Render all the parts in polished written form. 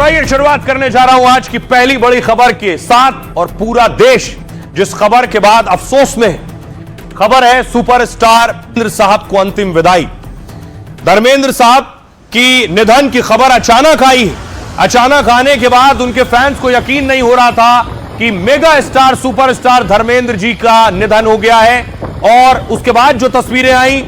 आइए शुरुआत करने जा रहा हूं आज की पहली बड़ी खबर के साथ, और पूरा देश जिस खबर के बाद अफसोस में है। खबर है सुपरस्टार धर्मेंद्र साहब को अंतिम विदाई। धर्मेंद्र साहब की निधन की खबर अचानक आई। अचानक आने के बाद उनके फैंस को यकीन नहीं हो रहा था कि mega star superstar Dharmendra ji का निधन हो गया है। और उसके बाद जो तस्वीरें आई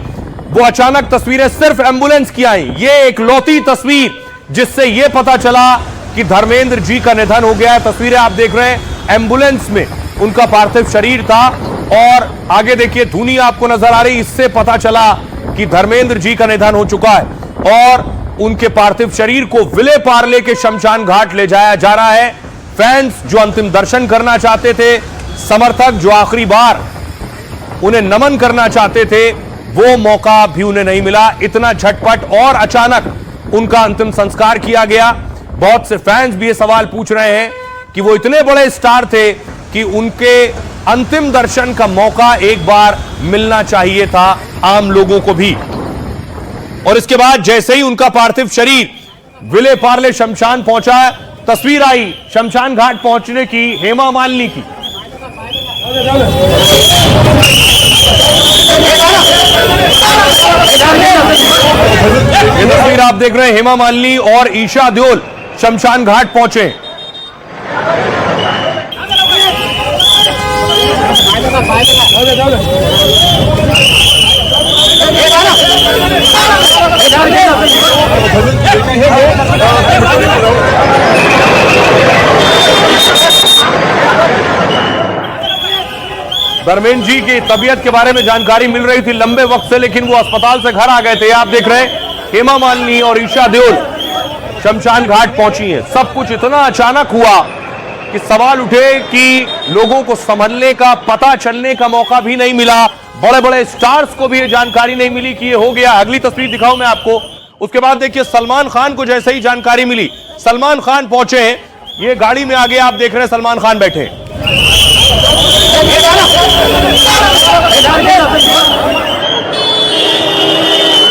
वो अचानक तस्वीरें सिर्फ एम्बुलेंस की आई। ये एक लौती तस्वीर जिससे यह पता चला कि धर्मेंद्र जी का निधन हो गया है। तस्वीरें आप देख रहे हैं, एम्बुलेंस में उनका पार्थिव शरीर था और आगे देखिए धुनी आपको नजर आ रही। इससे पता चला कि धर्मेंद्र जी का निधन हो चुका है और उनके पार्थिव शरीर को विले पार्ले के शमशान घाट ले जाया जा रहा है। फैंस जो अंतिम दर्शन करना चाहते थे, समर्थक जो आखिरी बार उन्हें नमन करना चाहते थे, वो मौका भी उन्हें नहीं मिला। इतना झटपट और अचानक उनका अंतिम संस्कार किया गया। बहुत से फैंस भी ये सवाल पूछ रहे हैं कि वो इतने बड़े स्टार थे कि उनके अंतिम दर्शन का मौका एक बार मिलना चाहिए था आम लोगों को भी। और इसके बाद जैसे ही उनका पार्थिव शरीर विले पार्ले शमशान पहुंचा, तस्वीर आई शमशान घाट पहुंचने की हेमा मालिनी की। ये तस्वीर आप देख रहे हैं, हेमा मालिनी और ईशा देओल शमशान घाट पहुंचे। धर्मेंद्र जी की तबीयत के बारे में जानकारी मिल रही थी लंबे वक्त से, लेकिन वो अस्पताल से घर आ गए थे। आप देख रहे हैं हेमा मालिनी और ईशा देओल शमशान घाट पहुंची हैं। सब कुछ इतना अचानक हुआ कि सवाल उठे कि लोगों को संभलने का, पता चलने का मौका भी नहीं मिला। बड़े बड़े स्टार्स को भी ये जानकारी नहीं मिली कि ये हो गया। अगली तस्वीर दिखाऊं मैं आपको। उसके बाद देखिए सलमान खान को जैसे ही जानकारी मिली, सलमान खान पहुंचे हैं। ये गाड़ी में आगे आप देख रहे हैं सलमान खान बैठे।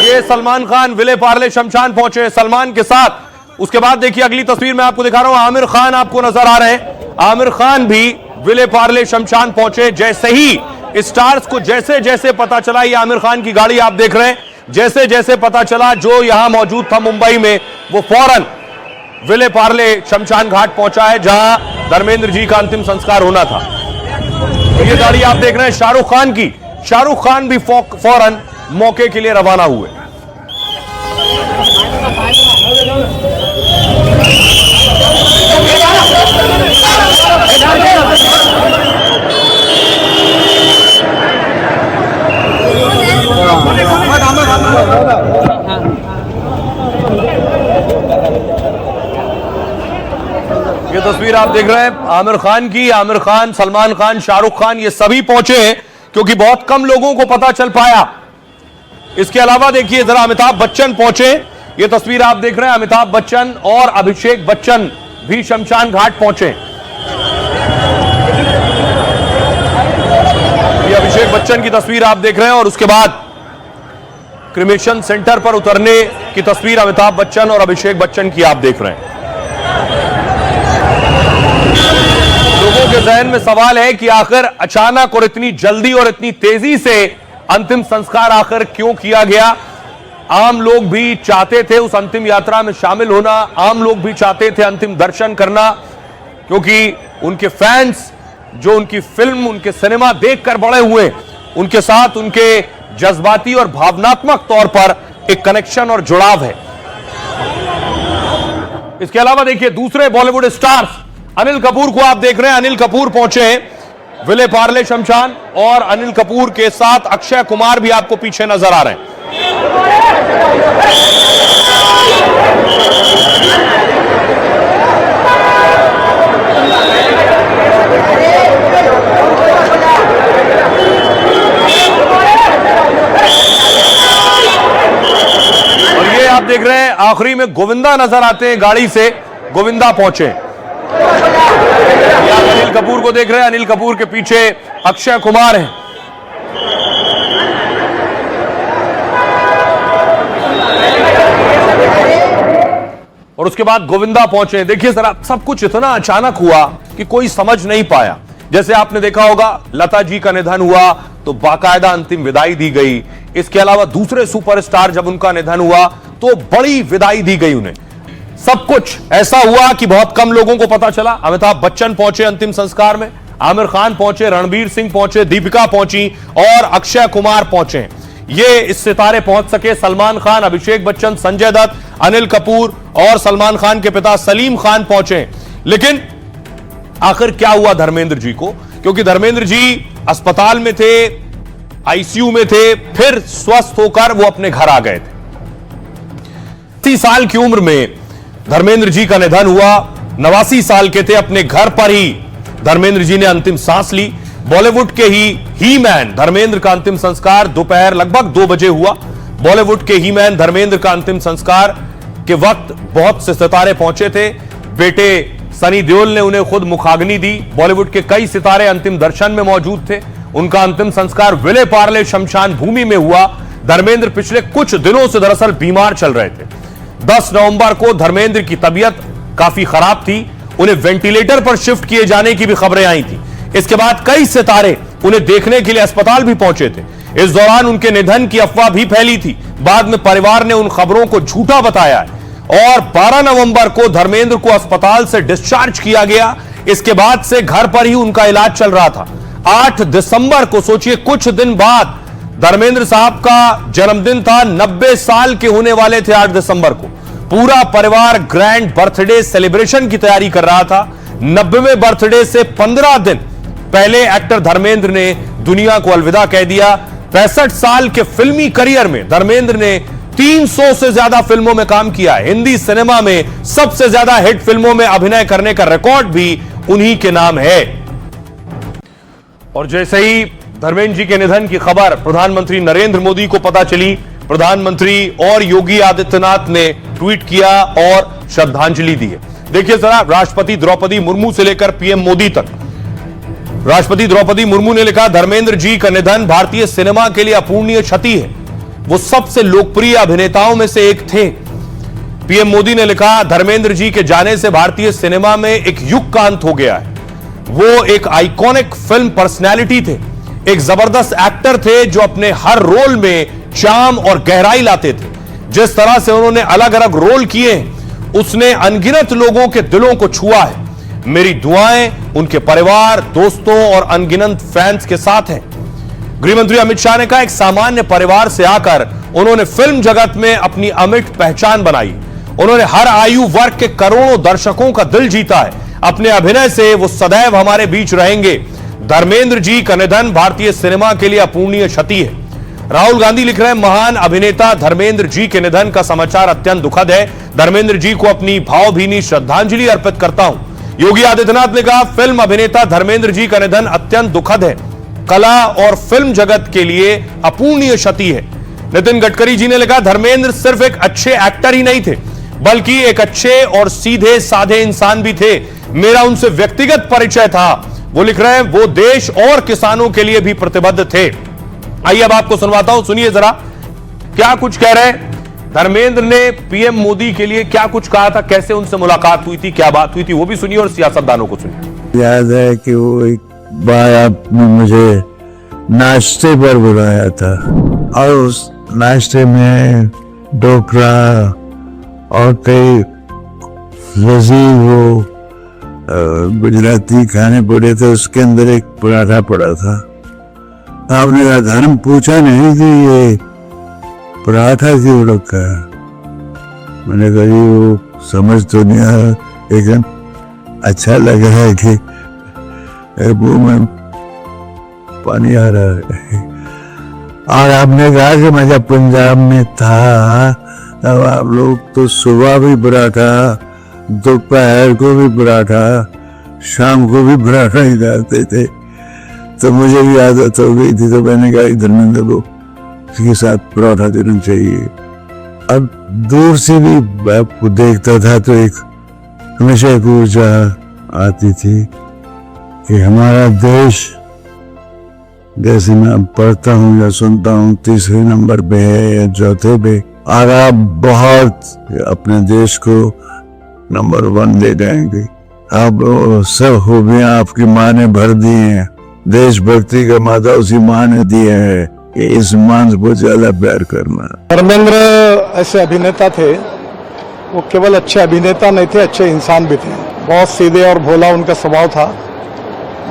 ये सलमान खान विले पार्ले शमशान पहुंचे सलमान के साथ। उसके बाद देखिए अगली तस्वीर मैं आपको दिखा रहा हूं, आमिर खान आपको नजर आ रहे हैं। आमिर खान भी विले पार्ले शमशान पहुंचे। जैसे ही स्टार्स को जैसे जैसे पता चला, ये आमिर खान की गाड़ी आप देख रहे हैं, जैसे जैसे पता चला जो यहां मौजूद था मुंबई में, वो फौरन विले पार्ले शमशान घाट पहुंचा है जहां धर्मेंद्र जी का अंतिम संस्कार होना था। ये गाड़ी आप देख रहे हैं शाहरुख खान की। शाहरुख खान भी फौरन मौके के लिए रवाना हुए। ये तस्वीर आप देख रहे हैं आमिर खान की। आमिर खान, सलमान खान, शाहरुख खान, ये सभी पहुंचे हैं क्योंकि बहुत कम लोगों को पता चल पाया। इसके अलावा देखिए जरा अमिताभ बच्चन पहुंचे। ये तस्वीर आप देख रहे हैं, अमिताभ बच्चन और अभिषेक बच्चन भी शमशान घाट पहुंचे। ये अभिषेक बच्चन की तस्वीर आप देख रहे हैं और उसके बाद क्रिमेशन सेंटर पर उतरने की तस्वीर अमिताभ बच्चन और अभिषेक बच्चन की आप देख रहे हैं। लोगों के जहन में सवाल है कि आखिर अचानक और इतनी जल्दी और इतनी तेजी से अंतिम संस्कार आखिर क्यों किया गया। आम लोग भी चाहते थे उस अंतिम यात्रा में शामिल होना, आम लोग भी चाहते थे अंतिम दर्शन करना, क्योंकि उनके फैंस जो उनकी फिल्म, उनके सिनेमा देखकर बड़े हुए, उनके साथ उनके जज्बाती और भावनात्मक तौर पर एक कनेक्शन और जुड़ाव है। इसके अलावा देखिए दूसरे बॉलीवुड स्टार्स अनिल कपूर को आप देख रहे हैं। अनिल कपूर पहुंचे हैं विले पार्ले शमशान और अनिल कपूर के साथ अक्षय कुमार भी आपको पीछे नजर आ रहे हैं। और ये आप देख रहे हैं आखिरी में गोविंदा नजर आते हैं गाड़ी से। गोविंदा पहुंचे। आप अनिल कपूर को देख रहे हैं, अनिल कपूर के पीछे अक्षय कुमार हैं। और उसके बाद गोविंदा पहुंचे। देखिए जरा, सब कुछ इतना अचानक हुआ कि कोई समझ नहीं पाया। जैसे आपने देखा होगा, लता जी का निधन हुआ तो बाकायदा अंतिम विदाई दी गई। इसके अलावा दूसरे सुपरस्टार जब उनका निधन हुआ तो बड़ी विदाई दी गई उन्हें। सब कुछ ऐसा हुआ कि बहुत कम लोगों को पता चला। अमिताभ बच्चन पहुंचे अंतिम संस्कार में, आमिर खान पहुंचे, रणबीर सिंह पहुंचे, दीपिका पहुंची और अक्षय कुमार पहुंचे। ये इस सितारे पहुंच सके। सलमान खान, अभिषेक बच्चन, संजय दत्त, अनिल कपूर और सलमान खान के पिता सलीम खान पहुंचे। लेकिन आखिर क्या हुआ धर्मेंद्र जी को? क्योंकि धर्मेंद्र जी अस्पताल में थे, आईसीयू में थे, फिर स्वस्थ होकर वो अपने घर आ गए थे। 30 साल की उम्र में धर्मेंद्र जी का निधन हुआ। 89 साल के थे। अपने घर पर ही धर्मेंद्र जी ने अंतिम सांस ली। बॉलीवुड के ही मैन धर्मेंद्र का अंतिम संस्कार दोपहर लगभग 2 बजे हुआ। बॉलीवुड के ही मैन धर्मेंद्र का अंतिम संस्कार के वक्त बहुत से सितारे पहुंचे थे। बेटे सनी देओल ने उन्हें खुद मुखाग्नि दी। बॉलीवुड के कई सितारे अंतिम दर्शन में मौजूद थे। उनका अंतिम संस्कार विले पार्ले शमशान भूमि में हुआ। धर्मेंद्र पिछले कुछ दिनों से दरअसल बीमार चल रहे थे। 10 नवंबर को धर्मेंद्र की तबीयत काफी खराब थी। उन्हें वेंटिलेटर पर शिफ्ट किए जाने की भी खबरें आई थी। इसके बाद कई सितारे उन्हें देखने के लिए अस्पताल भी पहुंचे थे। इस दौरान उनके निधन की अफवाह भी फैली थी। बाद में परिवार ने उन खबरों को झूठा बताया है और 12 नवंबर को धर्मेंद्र को अस्पताल से डिस्चार्ज किया गया। इसके बाद से घर पर ही उनका इलाज चल रहा था। 8 दिसंबर को, सोचिए कुछ दिन बाद, धर्मेंद्र साहब का जन्मदिन था। 90 साल के होने वाले थे 8 दिसंबर को। पूरा परिवार ग्रैंड बर्थडे सेलिब्रेशन की तैयारी कर रहा था। 90वें बर्थडे से 15 दिन पहले एक्टर धर्मेंद्र ने दुनिया को अलविदा कह दिया। 65 साल के फिल्मी करियर में धर्मेंद्र ने 300 से ज्यादा फिल्मों में काम किया। हिंदी सिनेमा में सबसे ज्यादा हिट फिल्मों में अभिनय करने का रिकॉर्ड भी उन्हीं के नाम है। और जैसे ही धर्मेंद्र जी के निधन की खबर प्रधानमंत्री नरेंद्र मोदी को पता चली, प्रधानमंत्री और योगी आदित्यनाथ ने ट्वीट किया और श्रद्धांजलि दी है। देखिए जरा, राष्ट्रपति द्रौपदी मुर्मू से लेकर पीएम मोदी तक। राष्ट्रपति द्रौपदी मुर्मू ने लिखा, धर्मेंद्र जी का निधन भारतीय सिनेमा के लिए अपूरणीय क्षति है। वो सबसे लोकप्रिय अभिनेताओं में से एक थे। पीएम मोदी ने लिखा, धर्मेंद्र जी के जाने से भारतीय सिनेमा में एक युग का अंत हो गया है। वो एक आइकॉनिक फिल्म पर्सनैलिटी थे, एक जबरदस्त एक्टर थे जो अपने हर रोल में चार्म और गहराई लाते थे। जिस तरह से उन्होंने अलग अलग रोल किए हैं, उसने अनगिनत लोगों के दिलों को छुआ है। मेरी दुआएं उनके परिवार, दोस्तों और अनगिनत फैंस के साथ हैं। गृहमंत्री अमित शाह ने कहा, एक सामान्य परिवार से आकर उन्होंने फिल्म जगत में अपनी अमिट पहचान बनाई। उन्होंने हर आयु वर्ग के करोड़ों दर्शकों का दिल जीता है। अपने अभिनय से वो सदैव हमारे बीच रहेंगे। धर्मेंद्र जी का निधन भारतीय सिनेमा के लिए अपूरणीय क्षति है। राहुल गांधी लिख रहे हैं, महान अभिनेता धर्मेंद्र जी के निधन का समाचार अत्यंत दुखद है। धर्मेंद्र जी को अपनी भावभीनी श्रद्धांजलि अर्पित करता हूं। योगी आदित्यनाथ ने कहा, फिल्म अभिनेता धर्मेंद्र जी का निधन अत्यंत दुखद है। कला और फिल्म जगत के लिए अपूरणीय क्षति है। नितिन गडकरी जी ने लिखा, धर्मेंद्र सिर्फ एक अच्छे एक्टर ही नहीं थे, बल्कि एक अच्छे और सीधे साधे इंसान भी थे। मेरा उनसे व्यक्तिगत परिचय था। वो लिख रहे हैं, वो देश और किसानों के लिए भी प्रतिबद्ध थे। आइए अब आपको सुनवाता हूं, सुनिए जरा क्या कुछ कह रहे हैं धर्मेंद्र ने। पीएम मोदी के लिए क्या कुछ कहा था, कैसे उनसे मुलाकात हुई थी, क्या बात हुई थी, वो भी सुनिए और सियासतदानों को सुनिए। याद है कि वो एक बार आपने मुझे नाश्ते पर बुलाया था और उस नाश्ते में ढोकला और कई लजीज वो गुजराती खाने पड़े थे। उसके अंदर एक पराठा पड़ा था। आपने कहा, धर्म पूछा नहीं कि ये पराठा क्यों रखा है। मैंने कहा, जी वो समझ तो नहीं आया, लेकिन अच्छा लग रहा है कि मुंह में पानी आ रहा है। और आपने कहा कि मैं जब पंजाब में था तब आप लोग तो सुबह भी पराठा, दोपहर को भी पराठा, शाम को भी पराठा ही खाते थे। तो मुझे भी आदत हो गई थी। तो मैंने कहा, धर्मेंद्र को इसके साथ पराठा देना चाहिए। अब दूर से भी आपको देखता था तो एक हमेशा एक ऊर्जा आती थी कि हमारा देश, जैसे मैं पढ़ता हूँ या सुनता हूँ, 3रे नंबर पे है या 4थे पे। और आप बहुत अपने देश को नंबर 1 दे जाएंगे। अब वो सब खूबियां आपकी माँ ने भर दी हैं, देशभक्ति का माता उसी माँ ने दिया है कि इस मां को ज्यादा प्यार करना। धर्मेंद्र ऐसे अभिनेता थे, वो केवल अच्छे अभिनेता नहीं थे, अच्छे इंसान भी थे। बहुत सीधे और भोला उनका स्वभाव था।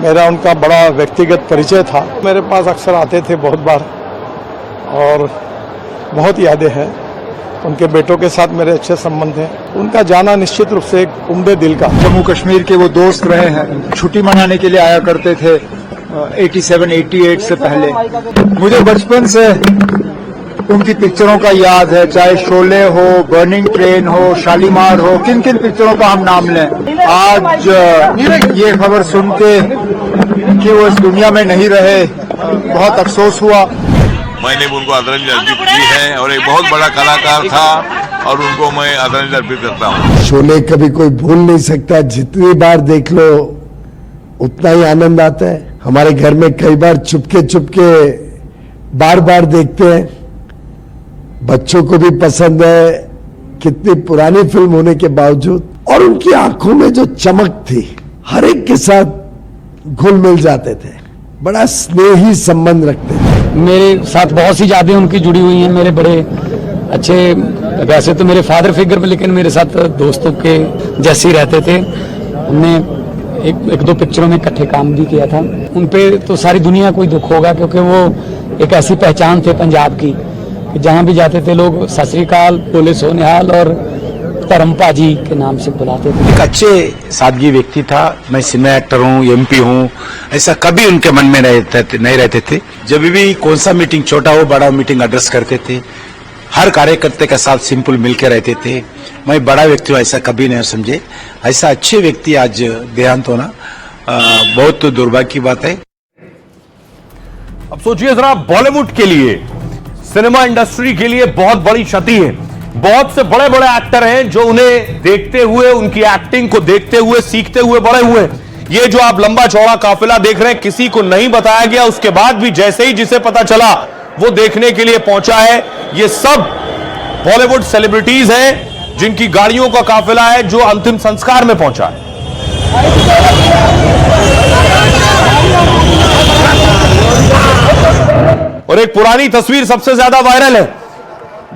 मेरा उनका बड़ा व्यक्तिगत परिचय था। मेरे पास अक्सर आते थे बहुत बार और बहुत यादें हैं। उनके बेटों के साथ मेरे अच्छे संबंध हैं। उनका जाना निश्चित रूप से एक उम्दे दिल का। जम्मू कश्मीर के वो दोस्त रहे हैं, छुट्टी मनाने के लिए आया करते थे 87-88 से पहले। मुझे बचपन से उनकी पिक्चरों का याद है, चाहे शोले हो, बर्निंग ट्रेन हो, शालीमार हो, किन किन पिक्चरों का हम नाम लें। आज ये खबर सुन के कि वो इस दुनिया में नहीं रहे, बहुत अफसोस हुआ। मैंने उनको आदरांजलि अर्पित की है और एक बहुत बड़ा कलाकार था और उनको मैं आदरांजलि अर्पित करता हूँ। शोले कभी कोई भूल नहीं सकता, जितनी बार देख लो उतना ही आनंद आता है। हमारे घर में कई बार चुपके बार बार देखते हैं, बच्चों को भी पसंद है, कितनी पुरानी फिल्म होने के बावजूद। और उनकी आंखों में जो चमक थी, हर एक के साथ घुल मिल जाते थे, बड़ा स्नेही संबंध रखते थे। मेरे साथ बहुत सी यादें उनकी जुड़ी हुई हैं। मेरे बड़े अच्छे, वैसे तो मेरे फादर फिगर में, लेकिन मेरे साथ दोस्तों के जैसे ही रहते थे। हमने एक दो पिक्चरों में इकट्ठे काम भी किया था। उन पे तो सारी दुनिया को ही दुख होगा, क्योंकि वो एक ऐसी पहचान थे पंजाब की कि जहां भी जाते थे लोग सत श्री अकाल, बोले सोनिहाल और धर्मपा जी के नाम से बुलाते थे। एक अच्छे सादगी व्यक्ति था। मैं सिनेमा एक्टर हूँ, एमपी हूँ, ऐसा कभी उनके मन में नहीं रहते थे। जब भी कौन सा मीटिंग, छोटा हो बड़ा मीटिंग एड्रेस करते थे। हर कार्यकर्ता के साथ सिंपल मिलकर रहते थे। मैं बड़ा व्यक्ति हूँ ऐसा कभी नहीं समझे। ऐसा अच्छे व्यक्ति आज देहांत होना बहुत दुर्भाग्य की बात है। अब सोचिए जरा, बॉलीवुड के लिए, सिनेमा इंडस्ट्री के लिए बहुत बड़ी क्षति है। बहुत से बड़े बड़े एक्टर हैं जो उन्हें देखते हुए, उनकी एक्टिंग को देखते हुए, सीखते हुए बड़े हुए। ये जो आप लंबा चौड़ा काफिला देख रहे हैं, किसी को नहीं बताया गया, उसके बाद भी जैसे ही जिसे पता चला वो देखने के लिए पहुंचा है। ये सब बॉलीवुड सेलिब्रिटीज हैं जिनकी गाड़ियों का काफिला है जो अंतिम संस्कार में पहुंचा है। और एक पुरानी तस्वीर सबसे ज्यादा वायरल है,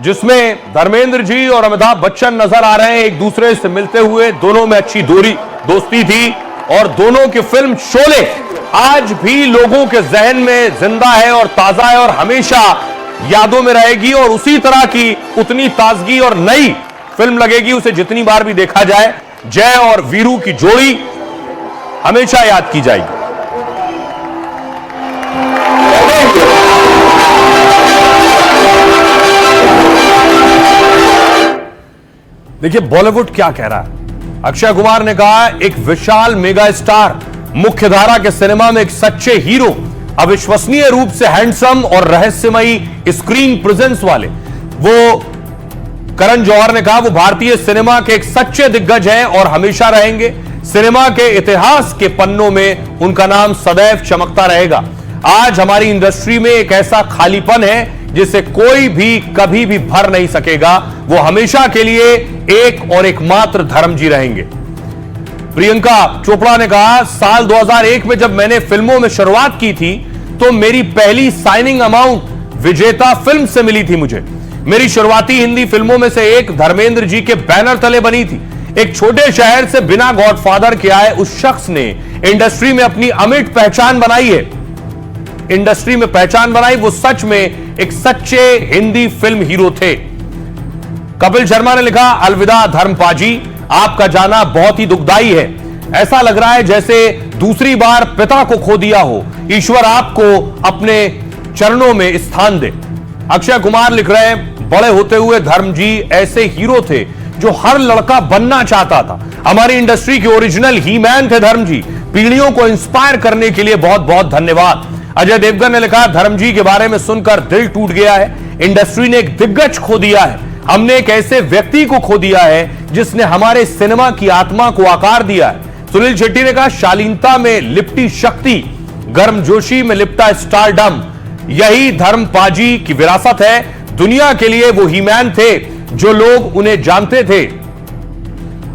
जिसमें धर्मेंद्र जी और अमिताभ बच्चन नजर आ रहे हैं एक दूसरे से मिलते हुए। दोनों में अच्छी दोस्ती थी और दोनों की फिल्म शोले आज भी लोगों के जहन में जिंदा है और ताजा है और हमेशा यादों में रहेगी। और उसी तरह की उतनी ताजगी और नई फिल्म लगेगी उसे जितनी बार भी देखा जाए। जय और वीरू की जोड़ी हमेशा याद की जाएगी। देखिए बॉलीवुड क्या कह रहा है। अक्षय कुमार ने कहा, एक विशाल मेगा स्टार, मुख्यधारा के सिनेमा में एक सच्चे हीरो, अविश्वसनीय रूप से हैंडसम और रहस्यमयी स्क्रीन प्रेजेंस वाले। वो करण जौहर ने कहा, वो भारतीय सिनेमा के एक सच्चे दिग्गज हैं और हमेशा रहेंगे। सिनेमा के इतिहास के पन्नों में उनका नाम सदैव चमकता रहेगा। आज हमारी इंडस्ट्री में एक ऐसा खालीपन है जिसे कोई भी कभी भी भर नहीं सकेगा। वो हमेशा के लिए एक और एकमात्र धर्मजी रहेंगे। प्रियंका चोपड़ा ने कहा, साल 2001 में जब मैंने फिल्मों में शुरुआत की थी तो मेरी पहली साइनिंग अमाउंट विजेता फिल्म से मिली थी मुझे। मेरी शुरुआती हिंदी फिल्मों में से एक धर्मेंद्र जी के बैनर तले बनी थी। एक छोटे शहर से बिना गॉडफादर के आए उस शख्स ने इंडस्ट्री में अपनी अमिट पहचान बनाई है। इंडस्ट्री में पहचान बनाई, वो सच में एक सच्चे हिंदी फिल्म हीरो थे। कपिल शर्मा ने लिखा, अलविदा धर्मपाजी, आपका जाना बहुत ही दुखदाई है। ऐसा लग रहा है जैसे दूसरी बार पिता को खो दिया हो। ईश्वर आपको अपने चरणों में स्थान दे। अक्षय कुमार लिख रहे हैं, बड़े होते हुए धर्म जी ऐसे हीरो थे जो हर लड़का बनना चाहता था। हमारी इंडस्ट्री के ओरिजिनल ही मैन थे धर्म जी। पीढ़ियों को इंस्पायर करने के लिए बहुत बहुत धन्यवाद। अजय देवगन ने लिखा, धर्म जी के बारे में सुनकर दिल टूट गया है। इंडस्ट्री ने एक दिग्गज खो दिया है। हमने एक ऐसे व्यक्ति को खो दिया है जिसने हमारे सिनेमा की आत्मा को आकार दिया है। सुनील शेट्टी ने कहा, शालीनता में लिपटी शक्ति, गर्मजोशी में लिपटा स्टारडम, यही धर्मपाजी की विरासत है। दुनिया के लिए वो हीमैन थे जो लोग उन्हें जानते थे।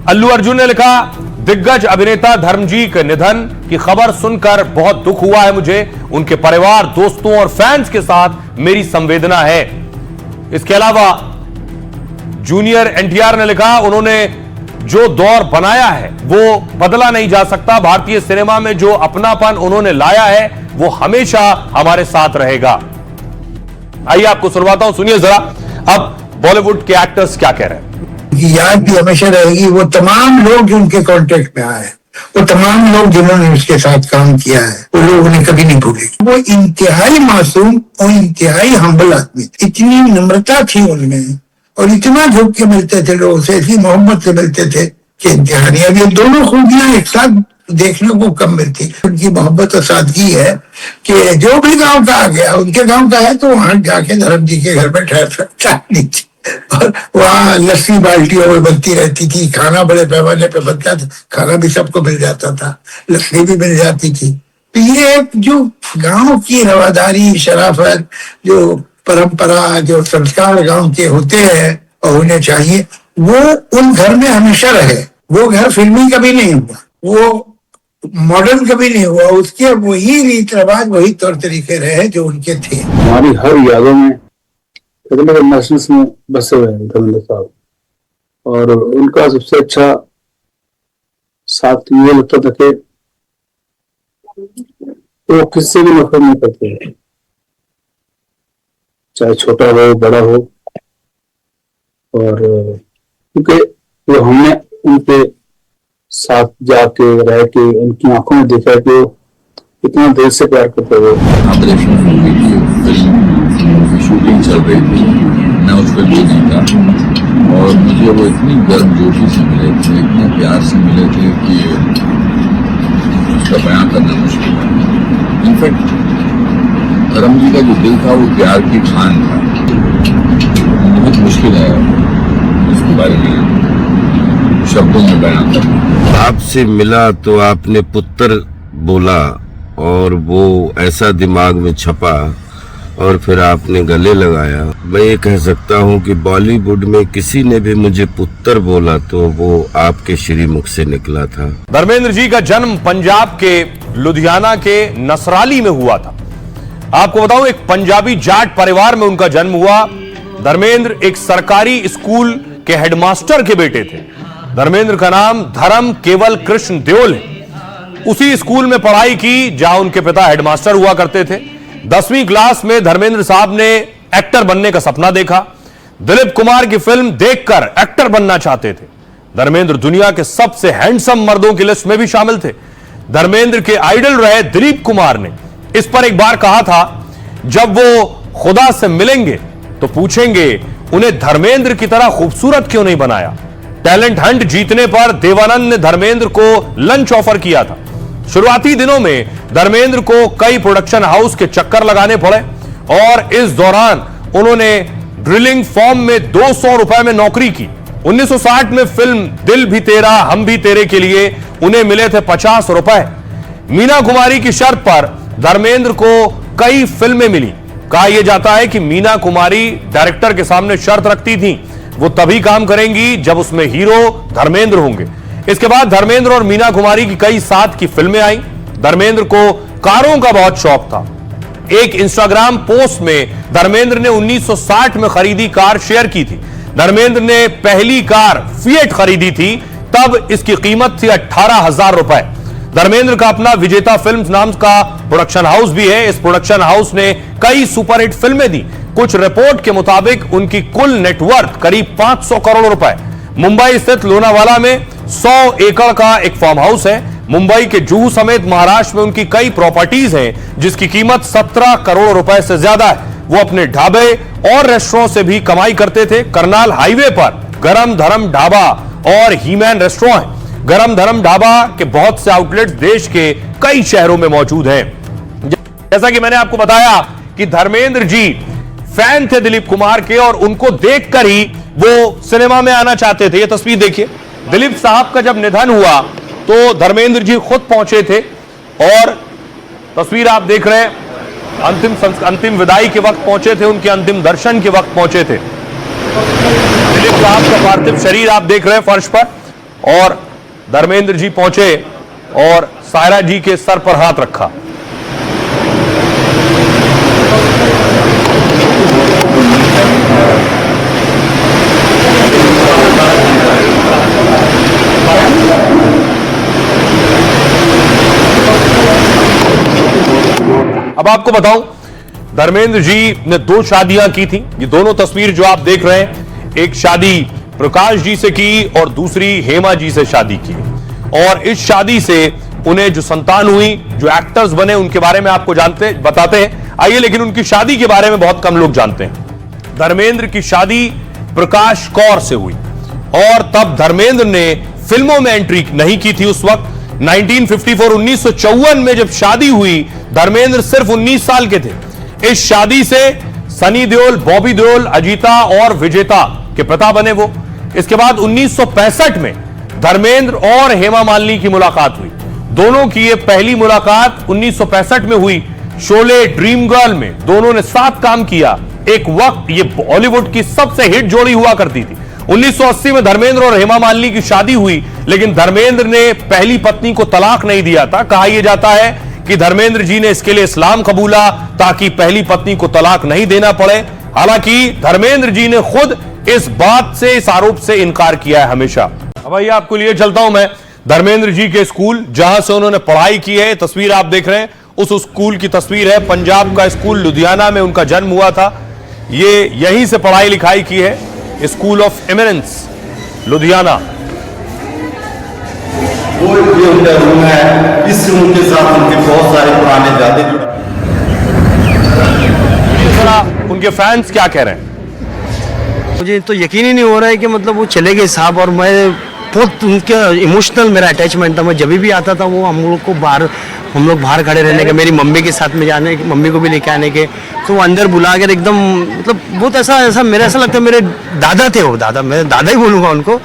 अल्लू अर्जुन ने लिखा, दिग्गज अभिनेता धर्मजी के निधन की खबर सुनकर बहुत दुख हुआ है मुझे। उनके परिवार, दोस्तों और फैंस के साथ मेरी संवेदना है। इसके अलावा जूनियर एनटीआर ने लिखा, उन्होंने जो दौर बनाया है वो बदला नहीं जा सकता। भारतीय सिनेमा में जो अपनापन उन्होंने लाया है वो हमेशा हमारे साथ रहेगा। आइए आपको सुनवाता हूं, सुनिए जरा अब बॉलीवुड के एक्टर्स क्या कह रहे हैं। याद भी हमेशा रहेगी वो तमाम लोग जो उनके कांटेक्ट में आए, वो तमाम लोग जिन्होंने उसके साथ काम किया है, वो लोग उन्हें कभी नहीं भूलेंगे। वो इंतहाई मासूम और इंतहाई हम्बल आदमी, इतनी नम्रता थी उनमें और इतना झुक के मिलते थे लोगों से, इतनी मोहब्बत से मिलते थे कि इंतहाई। अब ये दोनों खूबियां एक साथ देखने को कम मिलती। उनकी मोहब्बत और सादगी है कि जो भी गांव का आ गया, उनके गांव का है तो वहां जाके धर्म जी के घर में ठहर सकता नहीं। और वहाँ लस्सी बाल्टियों में बनती रहती थी, खाना बड़े पैमाने पे बनता था, खाना भी सबको मिल जाता था, लस्सी भी मिल जाती थी। तो ये जो गांव की रवादारी, शराफत, जो परंपरा, जो संस्कार गांव के होते हैं और होने चाहिए, वो उन घर में हमेशा रहे। वो घर फिल्मी कभी नहीं हुआ, वो मॉडर्न कभी नहीं हुआ, उसके वही रीत रिवाज, वही तौर तरीके रहे जो उनके थे। हमारी हर यादों में नेशनल्स में बसे हुए हैं धर्मेंद्र साहब, और उनका सबसे अच्छा साथ ये लगता था कि वो किससे भी नफरत नहीं करते, चाहे छोटा हो बड़ा हो। और क्योंकि वो हमने उनके साथ जाके रह के उनकी आंखों में देखा कि वो इतना दिल से प्यार करते हुए। शूटिंग चल रही थी, मैं उस फिल्म में नहीं था और मुझे वो इतनी गर्मजोशी से मिले थे, इतने प्यार से मिले थे कि उसका बयान करना मुश्किल है। इनफैक्ट धर्म जी का जो दिल था वो प्यार की खान था। बहुत मुश्किल है उसके बारे में शब्दों में बयान करना। आपसे मिला तो आपने पुत्र बोला और वो ऐसा दिमाग में छपा और फिर आपने गले लगाया। मैं ये कह सकता हूँ कि बॉलीवुड में किसी ने भी मुझे पुत्र बोला तो वो आपके श्रीमुख से निकला था। धर्मेंद्र जी का जन्म पंजाब के लुधियाना के नसराली में हुआ था। आपको बताऊं, एक पंजाबी जाट परिवार में उनका जन्म हुआ। धर्मेंद्र एक सरकारी स्कूल के हेडमास्टर के बेटे थे। धर्मेंद्र का नाम धर्म केवल कृष्ण देओल है। उसी स्कूल में पढ़ाई की जहां उनके पिता हेडमास्टर हुआ करते थे। 10वीं क्लास में धर्मेंद्र साहब ने एक्टर बनने का सपना देखा। दिलीप कुमार की फिल्म देखकर एक्टर बनना चाहते थे। धर्मेंद्र दुनिया के सबसे हैंडसम मर्दों की लिस्ट में भी शामिल थे। धर्मेंद्र के आइडल रहे दिलीप कुमार ने इस पर एक बार कहा था, जब वो खुदा से मिलेंगे तो पूछेंगे उन्हें धर्मेंद्र की तरह खूबसूरत क्यों नहीं बनाया। टैलेंट हंट जीतने पर देवानंद ने धर्मेंद्र को लंच ऑफर किया था। शुरुआती दिनों में धर्मेंद्र को कई प्रोडक्शन हाउस के चक्कर लगाने पड़े और इस दौरान उन्होंने ड्रिलिंग फॉर्म में 200 रुपए में नौकरी की। 1960 में फिल्म दिल भी तेरा हम भी तेरे के लिए उन्हें मिले थे 50 रुपए। मीना कुमारी की शर्त पर धर्मेंद्र को कई फिल्में मिली। कहा यह जाता है कि मीना कुमारी डायरेक्टर के सामने शर्त रखती थी, वो तभी काम करेंगी जब उसमें हीरो धर्मेंद्र होंगे। इसके बाद धर्मेंद्र और मीना कुमारी की कई साथ की फिल्में आई। धर्मेंद्र को कारों का बहुत शौक था। एक इंस्टाग्राम पोस्ट में धर्मेंद्र ने 1960 में खरीदी कार शेयर की थी। धर्मेंद्र ने पहली कार फिएट खरीदी थी, तब इसकी कीमत थी 18,000 रुपए। धर्मेंद्र का अपना विजेता फिल्म्स नाम का प्रोडक्शन हाउस भी है। इस प्रोडक्शन हाउस ने कई सुपरहिट फिल्में दी। कुछ रिपोर्ट के मुताबिक उनकी कुल नेटवर्थ करीब 500 करोड़ रुपए। मुंबई स्थित लोनावाला में 100 एकड़ का एक फार्म हाउस है। मुंबई के जुहू समेत महाराष्ट्र में उनकी कई प्रॉपर्टीज हैं जिसकी कीमत 17 करोड़ रुपए से ज्यादा है। वो अपने ढाबे और रेस्टोरेंट से भी कमाई करते थे। करनाल हाईवे पर गरम धर्म ढाबा और हीमैन रेस्टोरेंट है। गरम धर्म ढाबा के बहुत से आउटलेट्स देश के कई शहरों में मौजूद हैं। जैसा कि मैंने आपको बताया कि धर्मेंद्र जी फैन थे दिलीप कुमार के और उनको देखकर ही वो सिनेमा में आना चाहते थे। ये तस्वीर देखिए, दिलीप साहब का जब निधन हुआ तो धर्मेंद्र जी खुद पहुंचे थे और तस्वीर आप देख रहे हैं, अंतिम विदाई के वक्त पहुंचे थे, उनके अंतिम दर्शन के वक्त पहुंचे थे। दिलीप साहब का पार्थिव शरीर आप देख रहे हैं फर्श पर और धर्मेंद्र जी पहुंचे और सायरा जी के सर पर हाथ रखा। अब आपको बताऊं, धर्मेंद्र जी ने 2 शादियां की थी। ये दोनों तस्वीर जो आप देख रहे हैं, एक शादी प्रकाश जी से की और दूसरी हेमा जी से शादी की। और इस शादी से उन्हें जो संतान हुई, जो एक्टर्स बने, उनके बारे में आपको बताते हैं। आइए, लेकिन उनकी शादी के बारे में बहुत कम लोग जानते हैं। धर्मेंद्र की शादी प्रकाश कौर से हुई और तब धर्मेंद्र ने फिल्मों में एंट्री नहीं की थी। उस वक्त 1954 में जब शादी हुई, धर्मेंद्र सिर्फ 19 साल के थे। इस शादी से सनी देओल, बॉबी देओल, अजीता और विजेता के पिता बने वो। इसके बाद 1965 में धर्मेंद्र और हेमा मालिनी की मुलाकात हुई। दोनों की ये पहली मुलाकात 1965 में हुई शोले ड्रीम गर्ल में। दोनों ने साथ काम किया। एक वक्त ये बॉलीवुड की सबसे हिट जोड़ी हुआ करती थी। 1980 में धर्मेंद्र और हेमा मालिनी की शादी हुई, लेकिन धर्मेंद्र ने पहली पत्नी को तलाक नहीं दिया था। कहा यह जाता है कि धर्मेंद्र जी ने इसके लिए इस्लाम कबूला ताकि पहली पत्नी को तलाक नहीं देना पड़े। हालांकि धर्मेंद्र जी ने खुद इस बात से, इस आरोप से इनकार किया है हमेशा। अब आइए आपको लिए चलता हूं मैं धर्मेंद्र जी के स्कूल, जहां से उन्होंने पढ़ाई की है। तस्वीर आप देख रहे हैं, उस स्कूल की तस्वीर है। पंजाब का स्कूल लुधियाना में उनका जन्म हुआ था। ये यहीं से पढ़ाई लिखाई की है, स्कूल ऑफ एमिनेंस लुधियाना। वो ये उनका रूम है। इस रूम के साथ उनके बहुत सारे पुराने यादें जुड़े। उनके फैंस क्या कह रहे हैं? मुझे तो यकीन ही नहीं हो रहा है कि मतलब वो चले गए साहब। और मैं बहुत उनके इमोशनल मेरा अटैचमेंट था। मैं जब भी आता था वो हम लोग बाहर खड़े रहने के, मेरी मम्मी के साथ में जाने, मम्मी को भी लेके आने के, तो वो अंदर बुला कर एकदम मतलब बहुत ऐसा मेरा ऐसा लगता है मेरे दादा थे वो, मैं दादा ही बोलूँगा उनको।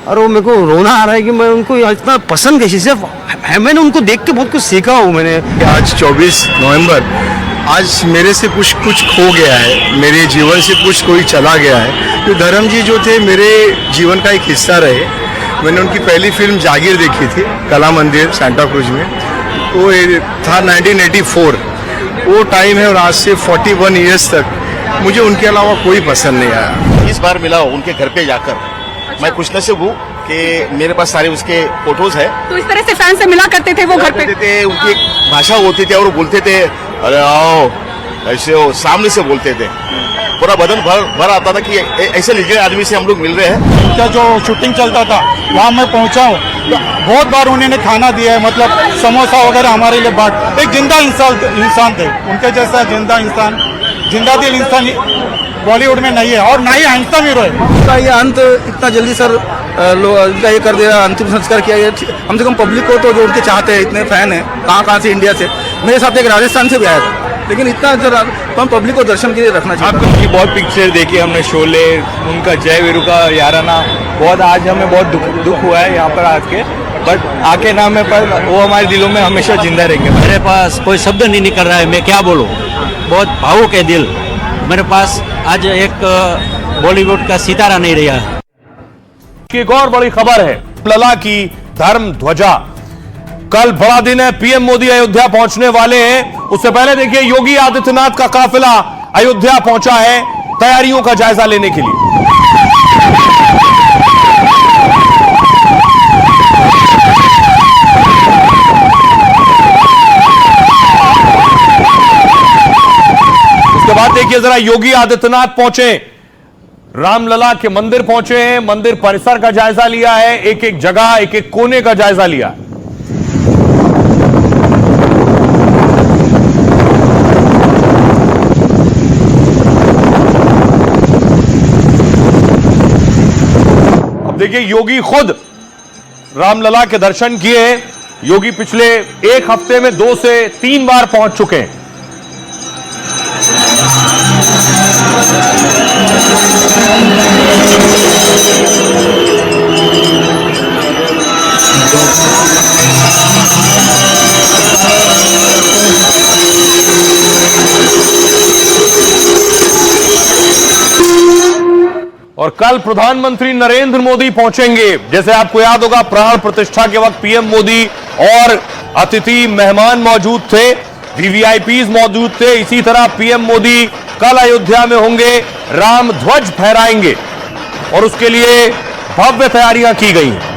और वो मेरे को रोना आ रहा है कि मैं उनको इतना पसंद कैसे से मैंने उनको देख के बहुत कुछ सीखा हूँ मैंने। आज 24 नवंबर, आज मेरे से कुछ खो गया है, मेरे जीवन से कुछ कोई चला गया है। तो धर्म जी जो थे मेरे जीवन का एक हिस्सा रहे। मैंने उनकी पहली फिल्म जागीर देखी थी कला मंदिर सांता क्रूज में, वो था 1984। वो टाइम है और आज से 41 ईयर्स तक मुझे उनके अलावा कोई पसंद नहीं आया। इस बार मिला उनके घर पे जाकर। मैं खुशनसीब हूँ कि मेरे पास सारे उसके फोटोज हैं। तो इस तरह से फैन से मिला करते थे वो घर पे? थे, उनकी एक भाषा होती थी और वो बोलते थे अरे आओ, ऐसे वो सामने से बोलते थे। पूरा बदन भर आता था कि ऐसे लिखे आदमी से हम लोग मिल रहे हैं। उनका जो शूटिंग चलता था वहाँ मैं पहुँचा हूँ। बहुत बार उन्होंने खाना दिया है, मतलब समोसा वगैरह हमारे लिए बांट। एक जिंदा इंसान थे। उनके जैसा जिंदा दिल इंसान बॉलीवुड में नहीं है और ना ही हैंडसम हीरो है। उसका ये अंत इतना जल्दी सर ये कर दिया, अंतिम संस्कार किया गया। कम से कम पब्लिक को तो जो उनके चाहते हैं, इतने फैन हैं कहाँ से, इंडिया से, मेरे साथ एक राजस्थान से भी आया था, लेकिन इतना जरा हम पब्लिक को दर्शन के लिए रखना चाहिए। आपको उनकी बहुत पिक्चर देखी हमने, शोले, उनका जय वीरू का याराना, बहुत आज हमें बहुत दुख हुआ है यहाँ पर आके, बट आके ना में पर वो हमारे दिलों में हमेशा जिंदा रहेंगे। मेरे पास कोई शब्द नहीं निकल रहा है, मैं क्या बोलूँ। बहुत भावुक है दिल मेरे पास। आज एक बॉलीवुड का सितारा नहीं रहा। एक और बड़ी खबर है, लला की धर्म ध्वजा। कल बड़ा दिन है, पीएम मोदी अयोध्या पहुंचने वाले हैं। उससे पहले देखिए योगी आदित्यनाथ का काफिला अयोध्या पहुंचा है तैयारियों का जायजा लेने के लिए। उसके बाद देखिए जरा योगी आदित्यनाथ पहुंचे, रामलला के मंदिर पहुंचे हैं, मंदिर परिसर का जायजा लिया है, एक एक जगह, एक एक कोने का जायजा लिया। अब देखिए योगी खुद रामलला के दर्शन किए हैं। योगी पिछले एक हफ्ते में 2 से 3 बार पहुंच चुके हैं। और कल प्रधानमंत्री नरेंद्र मोदी पहुंचेंगे। जैसे आपको याद होगा, प्राण प्रतिष्ठा के वक्त पीएम मोदी और अतिथि मेहमान मौजूद थे, वीवीआईपीज मौजूद थे। इसी तरह पीएम मोदी कल अयोध्या में होंगे, राम ध्वज फहराएंगे और उसके लिए भव्य तैयारियां की गई हैं।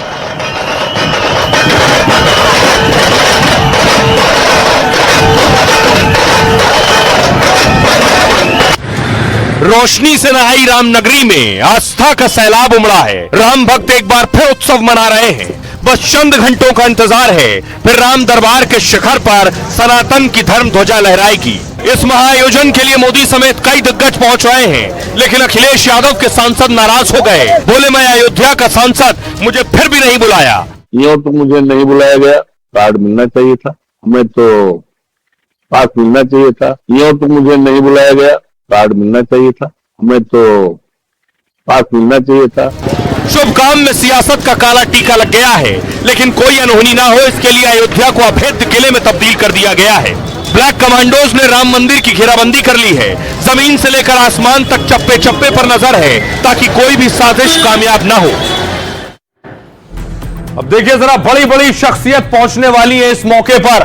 रोशनी से नहाई रामनगरी में आस्था का सैलाब उमड़ा है। राम भक्त एक बार फिर उत्सव मना रहे हैं। बस चंद घंटों का इंतजार है, फिर राम दरबार के शिखर पर सनातन की धर्म ध्वजा लहराएगी। इस महाआयोजन के लिए मोदी समेत कई दिग्गज पहुंच रहे हैं, लेकिन अखिलेश यादव के सांसद नाराज हो गए। बोले, मैं अयोध्या का सांसद, मुझे फिर भी नहीं बुलाया। यूं तो मुझे नहीं बुलाया गया, कार्ड मिलना चाहिए था, हमें तो पास मिलना चाहिए था। यूं तो मुझे नहीं बुलाया गया, कार्ड मिलना चाहिए था, हमें तो पास मिलना चाहिए था। शुभ काम में सियासत का काला टीका लग गया है, लेकिन कोई अनहोनी ना हो इसके लिए अयोध्या को अभेद्य किले में तब्दील कर दिया गया है। ब्लैक कमांडोज ने राम मंदिर की घेराबंदी कर ली है। जमीन से लेकर आसमान तक चप्पे चप्पे पर नजर है, ताकि कोई भी साजिश कामयाब ना हो। अब देखिए जरा, बड़ी बड़ी शख्सियत पहुंचने वाली है इस मौके पर।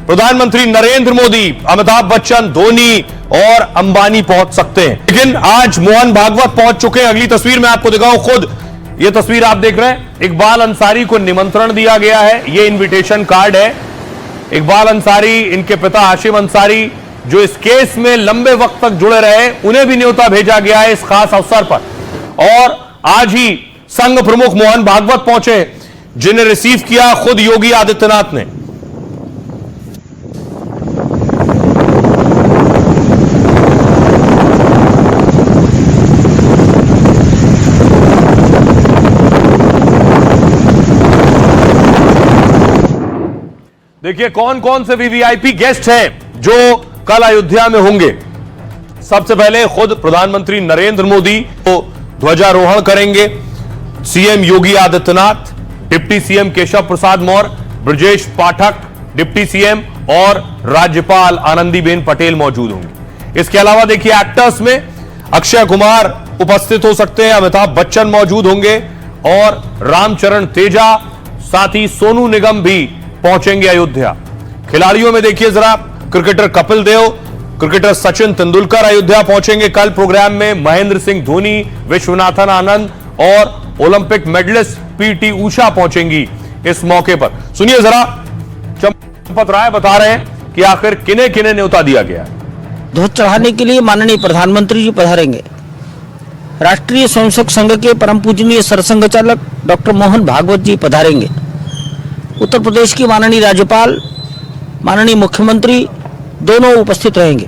प्रधानमंत्री नरेंद्र मोदी, अमिताभ बच्चन, धोनी और अंबानी पहुंच सकते हैं, लेकिन आज मोहन भागवत पहुंच चुके हैं। अगली तस्वीर में आपको दिखाऊं, खुद ये तस्वीर आप देख रहे हैं। इकबाल अंसारी को निमंत्रण दिया गया है, ये इनविटेशन कार्ड है। इकबाल अंसारी, इनके पिता हाशिम अंसारी, जो इस केस में लंबे वक्त तक जुड़े रहे, उन्हें भी न्योता भेजा गया है इस खास अवसर पर। और आज ही संघ प्रमुख मोहन भागवत पहुंचे, जिन्हें रिसीव किया खुद योगी आदित्यनाथ ने। देखिए कौन कौन से वीवीआईपी गेस्ट हैं जो कल अयोध्या में होंगे। सबसे पहले खुद प्रधानमंत्री नरेंद्र मोदी को ध्वजारोहण करेंगे। CM Yogi Adityanath, deputy CM Keshav Prasad Maurya, Brajesh Pathak deputy CM और राज्यपाल आनंदीबेन पटेल मौजूद होंगे। इसके अलावा देखिए एक्टर्स में अक्षय कुमार उपस्थित हो सकते हैं, अमिताभ बच्चन मौजूद होंगे और रामचरण तेजा, साथ ही सोनू निगम भी पहुंचेंगे अयोध्या। खिलाड़ियों में देखिए जरा, क्रिकेटर कपिल देव, क्रिकेटर सचिन तेंदुलकर अयोध्या पहुंचेंगे कल प्रोग्राम में। महेंद्र सिंह धोनी, विश्वनाथन आनंद और ओलंपिक मेडलिस्ट पीटी उषा पहुंचेंगी इस मौके पर। सुनिए जरा, चंपत राय बता रहे हैं कि आखिर किन्हें किन्हें न्योता दिया गया है। ध्वज चढ़ाने के लिए माननीय प्रधानमंत्री जी पधारेंगे। राष्ट्रीय स्वयंसेवक संघ के परम पूजनीय सरसंघ चालक डॉक्टर मोहन भागवत जी पधारेंगे। उत्तर प्रदेश की माननीय राज्यपाल, माननीय मुख्यमंत्री दोनों उपस्थित रहेंगे।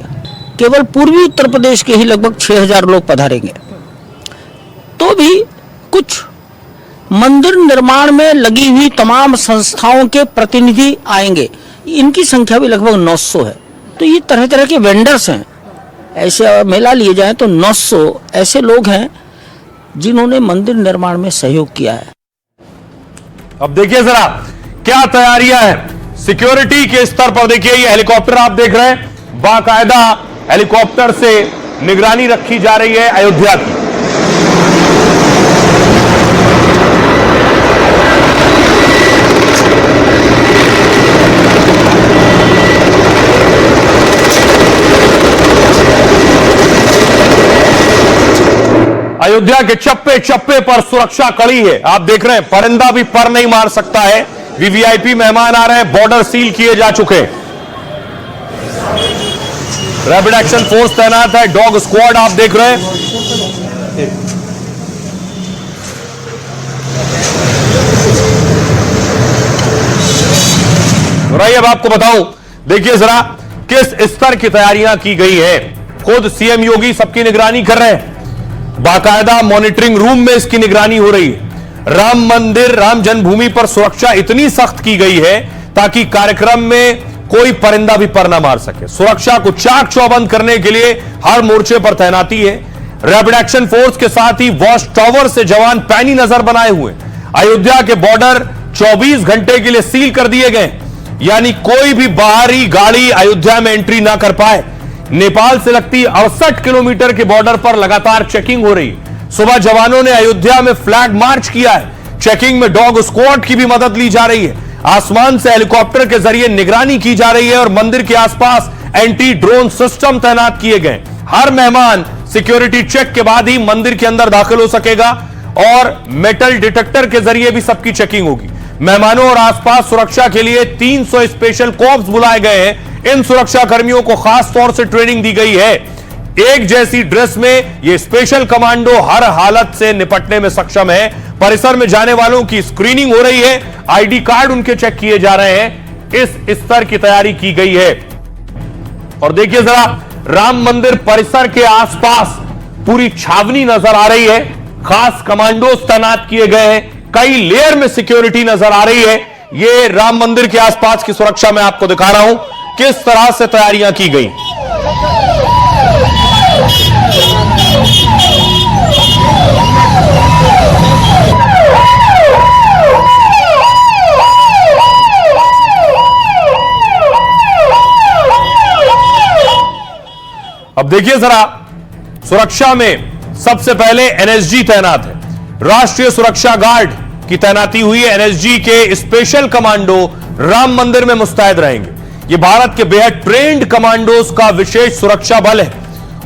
केवल पूर्वी उत्तर प्रदेश के ही लगभग 6000 लोग पधारेंगे। तो भी कुछ मंदिर निर्माण में लगी हुई तमाम संस्थाओं के प्रतिनिधि आएंगे, इनकी संख्या भी लगभग 900 है। तो ये तरह तरह के वेंडर्स हैं। ऐसे मेला लिए जाए तो 900 ऐसे लोग हैं जिन्होंने मंदिर निर्माण में सहयोग किया है। अब देखिए जरा क्या तैयारियां हैं सिक्योरिटी के स्तर पर। देखिए ये हेलीकॉप्टर आप देख रहे हैं, बाकायदा हेलीकॉप्टर से निगरानी रखी जा रही है अयोध्या की। अयोध्या के चप्पे चप्पे पर सुरक्षा कड़ी है। आप देख रहे हैं, परिंदा भी पर नहीं मार सकता है। वीवीआईपी मेहमान आ रहे हैं, बॉर्डर सील किए जा चुके हैं। रैपिड एक्शन फोर्स तैनात है, डॉग स्क्वाड आप देख रहे हैं। और अब आपको बताऊं, देखिए जरा किस स्तर की तैयारियां की गई है। खुद सीएम योगी सबकी निगरानी कर रहे हैं, बाकायदा मॉनिटरिंग रूम में इसकी निगरानी हो रही है। राम मंदिर, राम जन्मभूमि पर सुरक्षा इतनी सख्त की गई है ताकि कार्यक्रम में कोई परिंदा भी पर ना मार सके। सुरक्षा को चाक चौबंद करने के लिए हर मोर्चे पर तैनाती है। रैपिड एक्शन फोर्स के साथ ही वॉच टावर से जवान पैनी नजर बनाए हुए। अयोध्या के बॉर्डर 24 घंटे के लिए सील कर दिए गए, यानी कोई भी बाहरी गाड़ी अयोध्या में एंट्री ना कर पाए। नेपाल से लगती 68 किलोमीटर के बॉर्डर पर लगातार चेकिंग हो रही। सुबह जवानों ने अयोध्या में फ्लैग मार्च किया है। चेकिंग में डॉग स्क्वाड की भी मदद ली जा रही है। आसमान से हेलीकॉप्टर के जरिए निगरानी की जा रही है और मंदिर के आसपास एंटी ड्रोन सिस्टम तैनात किए गए। हर मेहमान सिक्योरिटी चेक के बाद ही मंदिर के अंदर दाखिल हो सकेगा और मेटल डिटेक्टर के जरिए भी सबकी चेकिंग होगी। मेहमानों और आसपास सुरक्षा के लिए 300 स्पेशल कॉर्प्स बुलाए गए हैं। इन सुरक्षा कर्मियों को खास तौर से ट्रेनिंग दी गई है। एक जैसी ड्रेस में ये स्पेशल कमांडो हर हालत से निपटने में सक्षम है। परिसर में जाने वालों की स्क्रीनिंग हो रही है, आईडी कार्ड उनके चेक किए जा रहे हैं। इस स्तर की तैयारी की गई है। और देखिए जरा, राम मंदिर परिसर के आसपास पूरी छावनी नजर आ रही है। खास कमांडोज तैनात किए गए हैं। कई लेयर में सिक्योरिटी नजर आ रही है। ये राम मंदिर के आसपास की सुरक्षा मैं आपको दिखा रहा हूं किस तरह से तैयारियां की गई। अब देखिए जरा, सुरक्षा में सबसे पहले एनएसजी तैनात है। राष्ट्रीय सुरक्षा गार्ड की तैनाती हुई है। एनएसजी के स्पेशल कमांडो राम मंदिर में मुस्तैद रहेंगे। यह भारत के बेहद ट्रेंड कमांडोज का विशेष सुरक्षा बल है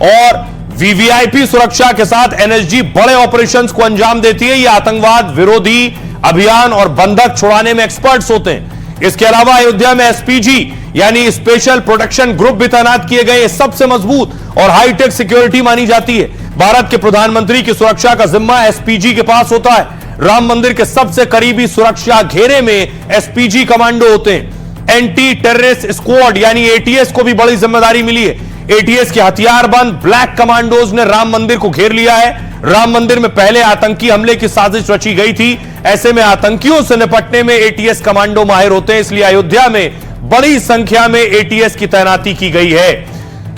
और वीवीआईपी सुरक्षा के साथ एनएसजी बड़े ऑपरेशंस को अंजाम देती है। यह आतंकवाद विरोधी अभियान और बंधक छुड़ाने में एक्सपर्ट्स होते हैं। इसके अलावा अयोध्या में एसपीजी यानी स्पेशल प्रोटेक्शन ग्रुप भी तैनात किए गए। सबसे मजबूत और हाईटेक सिक्योरिटी मानी जाती है। भारत के प्रधानमंत्री की सुरक्षा का जिम्मा एसपीजी के पास होता है। राम मंदिर के सबसे करीबी सुरक्षा घेरे में एसपीजी कमांडो होते हैं। एंटी टेररिस्ट स्क्वाड यानी एटीएस को भी बड़ी जिम्मेदारी मिली है। एटीएस के हथियारबंद ब्लैक कमांडोज ने राम मंदिर को घेर लिया है। राम मंदिर में पहले आतंकी हमले की साजिश रची गई थी। ऐसे में आतंकियों से निपटने में एटीएस कमांडो माहिर होते हैं। इसलिए अयोध्या में बड़ी संख्या में एटीएस की तैनाती की गई है।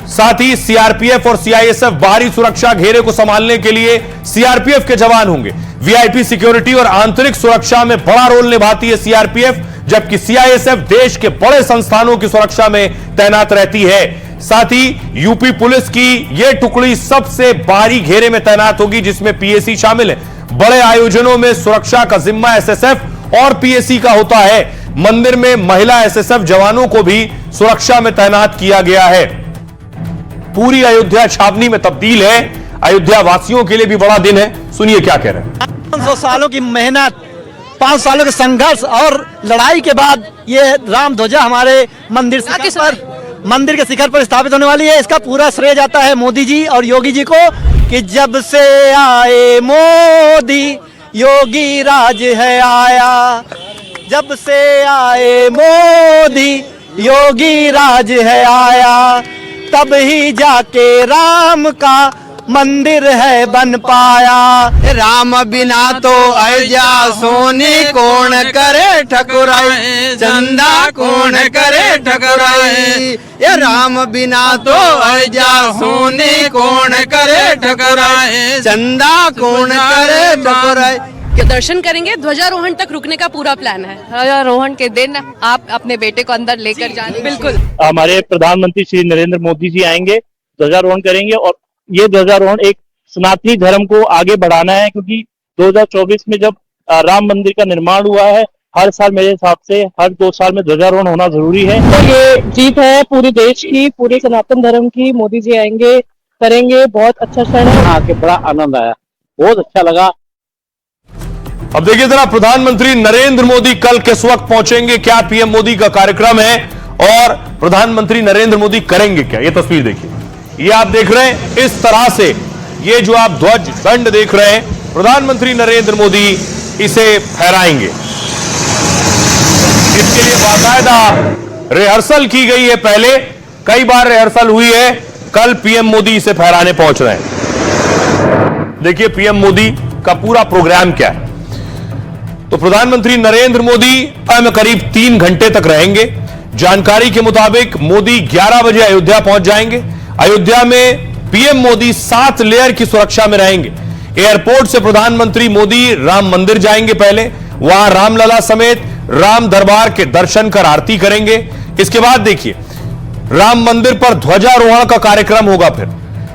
साथ ही सीआरपीएफ और सीआईएसएफ बाहरी सुरक्षा घेरे को संभालने के लिए सीआरपीएफ के जवान होंगे। वीआईपी सिक्योरिटी और आंतरिक सुरक्षा में बड़ा रोल निभाती है सीआरपीएफ, जबकि सीआईएसएफ देश के बड़े संस्थानों की सुरक्षा में तैनात रहती है। साथ ही यूपी पुलिस की यह टुकड़ी सबसे बाहरी घेरे में तैनात होगी, जिसमें पीएसी शामिल है। बड़े आयोजनों में सुरक्षा का जिम्मा एसएसएफ और पीएसी का होता है। मंदिर में महिला एसएसएफ जवानों को भी सुरक्षा में तैनात किया गया है। पूरी अयोध्या छावनी में तब्दील है। अयोध्या वासियों के लिए भी बड़ा दिन है। सुनिए क्या कह रहे हैं। 500 सालों की मेहनत, 5 सालों के संघर्ष और लड़ाई के बाद ये राम ध्वजा हमारे मंदिर के शिखर पर स्थापित होने वाली है। इसका पूरा श्रेय जाता है मोदी जी और योगी जी को कि जब से आए मोदी योगी राज है आया। जब से आए मोदी योगी राज है आया, तब ही जाके राम का मंदिर है बन पाया। राम बिना तो अयोध्या सोने कौन करे ठकुराई, चंदा कौन करे ठकुराई। ये राम बिना तो अयोध्या सोने कौन करे ठकुराई, चंदा कौन करे ठकुराई। के दर्शन करेंगे। ध्वजारोहण तक रुकने का पूरा प्लान है। ध्वजारोहण के दिन आप अपने बेटे को अंदर लेकर जाएंगे। बिल्कुल, हमारे प्रधानमंत्री श्री नरेंद्र मोदी जी आएंगे, ध्वजारोहण करेंगे और ये ध्वजारोहण एक सनातनी धर्म को आगे बढ़ाना है, क्योंकि 2024 में जब राम मंदिर का निर्माण हुआ है, हर साल मेरे हिसाब से हर 2 साल में ध्वजारोहण होना जरूरी है। तो ये जीत है पूरे देश की, पूरे सनातन धर्म की। मोदी जी आएंगे, करेंगे, बहुत अच्छा क्षण है। आके बड़ा आनंद आया, बहुत अच्छा लगा। अब देखिए जरा, प्रधानमंत्री नरेंद्र मोदी कल किस वक्त पहुंचेंगे, क्या पीएम मोदी का कार्यक्रम है और प्रधानमंत्री नरेंद्र मोदी करेंगे क्या। ये तस्वीर देखिए, ये आप देख रहे हैं इस तरह से, ये जो आप ध्वज दंड देख रहे हैं, प्रधानमंत्री नरेंद्र मोदी इसे फहराएंगे। इसके लिए बाकायदा रिहर्सल की गई है। पहले कई बार रिहर्सल हुई है। कल पीएम मोदी इसे फहराने पहुंच रहे हैं। देखिए पीएम मोदी का पूरा प्रोग्राम क्या है। तो प्रधानमंत्री नरेंद्र मोदी में करीब 3 घंटे तक रहेंगे। जानकारी के मुताबिक मोदी 11 बजे अयोध्या पहुंच जाएंगे। अयोध्या में पीएम मोदी 7 लेयर की सुरक्षा में रहेंगे। एयरपोर्ट से प्रधानमंत्री मोदी राम मंदिर जाएंगे। पहले वहां रामलला समेत राम दरबार के दर्शन कर आरती करेंगे। इसके बाद देखिए राम मंदिर पर ध्वजारोहण का कार्यक्रम होगा। फिर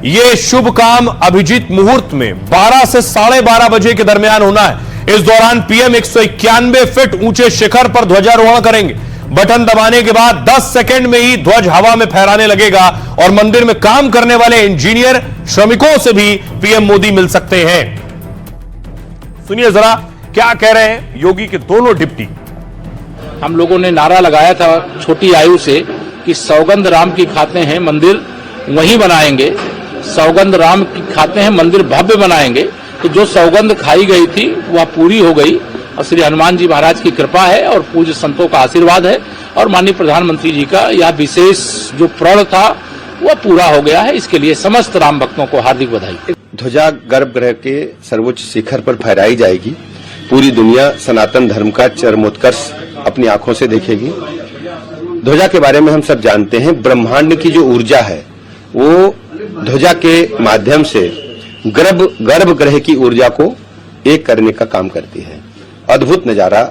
ये शुभ काम अभिजीत मुहूर्त में 12 से 12:30 बजे के दरमियान होना है। इस दौरान पीएम 191 फीट ऊंचे शिखर पर ध्वजारोहण करेंगे। बटन दबाने के बाद 10 सेकंड में ही ध्वज हवा में फहराने लगेगा और मंदिर में काम करने वाले इंजीनियर श्रमिकों से भी पीएम मोदी मिल सकते हैं। सुनिए जरा क्या कह रहे हैं योगी के दोनों डिप्टी। हम लोगों ने नारा लगाया था छोटी आयु से कि सौगंध राम की खाते हैं मंदिर वहीं बनाएंगे, सौगंध राम की खाते हैं मंदिर भव्य बनाएंगे। तो जो सौगंध खाई गई थी वह पूरी हो गई और श्री हनुमान जी महाराज की कृपा है और पूज्य संतों का आशीर्वाद है और माननीय प्रधानमंत्री जी का यह विशेष जो प्रण था वह पूरा हो गया है। इसके लिए समस्त राम भक्तों को हार्दिक बधाई। ध्वजा गर्भगृह के सर्वोच्च शिखर पर फहराई जाएगी। पूरी दुनिया सनातन धर्म का चरमोत्कर्ष अपनी आंखों से देखेगी। ध्वजा के बारे में हम सब जानते हैं, ब्रह्मांड की जो ऊर्जा है वो ध्वजा के माध्यम से गर्भगृह की ऊर्जा को एक करने का काम करती है। अद्भुत नजारा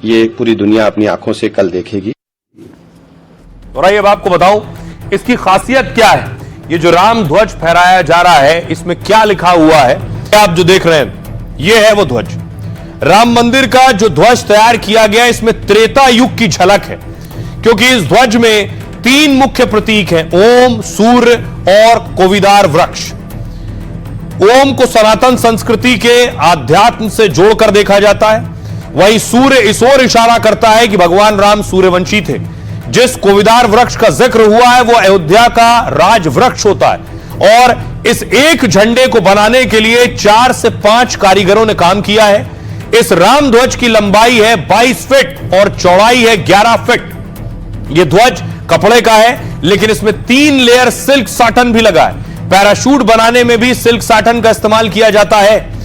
ये पूरी दुनिया अपनी आंखों से कल देखेगी। और आइए अब आपको बताऊं इसकी खासियत क्या है। ये जो राम ध्वज फहराया जा रहा है इसमें क्या लिखा हुआ है, आप जो देख रहे हैं ये है वो ध्वज। राम मंदिर का जो ध्वज तैयार किया गया इसमें त्रेता युग की झलक है, क्योंकि इस ध्वज में 3 मुख्य प्रतीक हैं, ओम, सूर्य और कोविदार वृक्ष। ओम को सनातन संस्कृति के आध्यात्म से जोड़कर देखा जाता है, वहीं सूर्य इस ओर इशारा करता है कि भगवान राम सूर्यवंशी थे। जिस कोविदार वृक्ष का जिक्र हुआ है वो अयोध्या का राज वृक्ष होता है और इस एक झंडे को बनाने के लिए 4 से 5 कारीगरों ने काम किया है। इस राम ध्वज की लंबाई है 22 फीट और चौड़ाई है 11 फीट। यह ध्वज कपड़े का है लेकिन इसमें 3 लेयर सिल्क साटन भी लगा है। पैराशूट बनाने में भी सिल्क साटन का इस्तेमाल किया जाता है।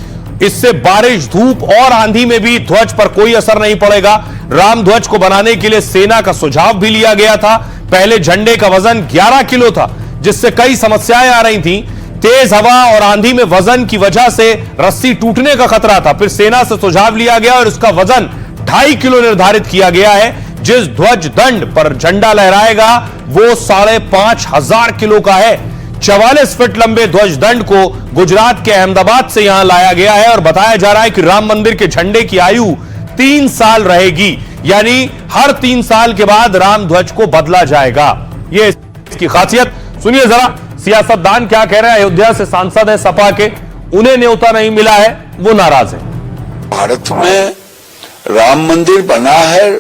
इससे बारिश, धूप और आंधी में भी ध्वज पर कोई असर नहीं पड़ेगा। राम ध्वज को बनाने के लिए सेना का सुझाव भी लिया गया था। पहले झंडे का वजन 11 किलो था, जिससे कई समस्याएं आ रही थी। तेज हवा और आंधी में वजन की वजह से रस्सी टूटने का खतरा था। फिर सेना से सुझाव लिया गया और उसका वजन 2.5 किलो निर्धारित किया गया है। जिस ध्वज दंड पर झंडा लहराएगा वो 5,500 किलो का है। 44 फीट लंबे ध्वज दंड को गुजरात के अहमदाबाद से यहां लाया गया है और बताया जा रहा है कि राम मंदिर के झंडे की आयु 3 साल रहेगी, यानी हर 3 साल के बाद राम ध्वज को बदला जाएगा। ये इसकी खासियत। सुनिए जरा सियासतदान क्या कह रहे हैं। अयोध्या से सांसद है सपा के, उन्हें न्योता नहीं मिला है, वो नाराज है। भारत में राम मंदिर बना है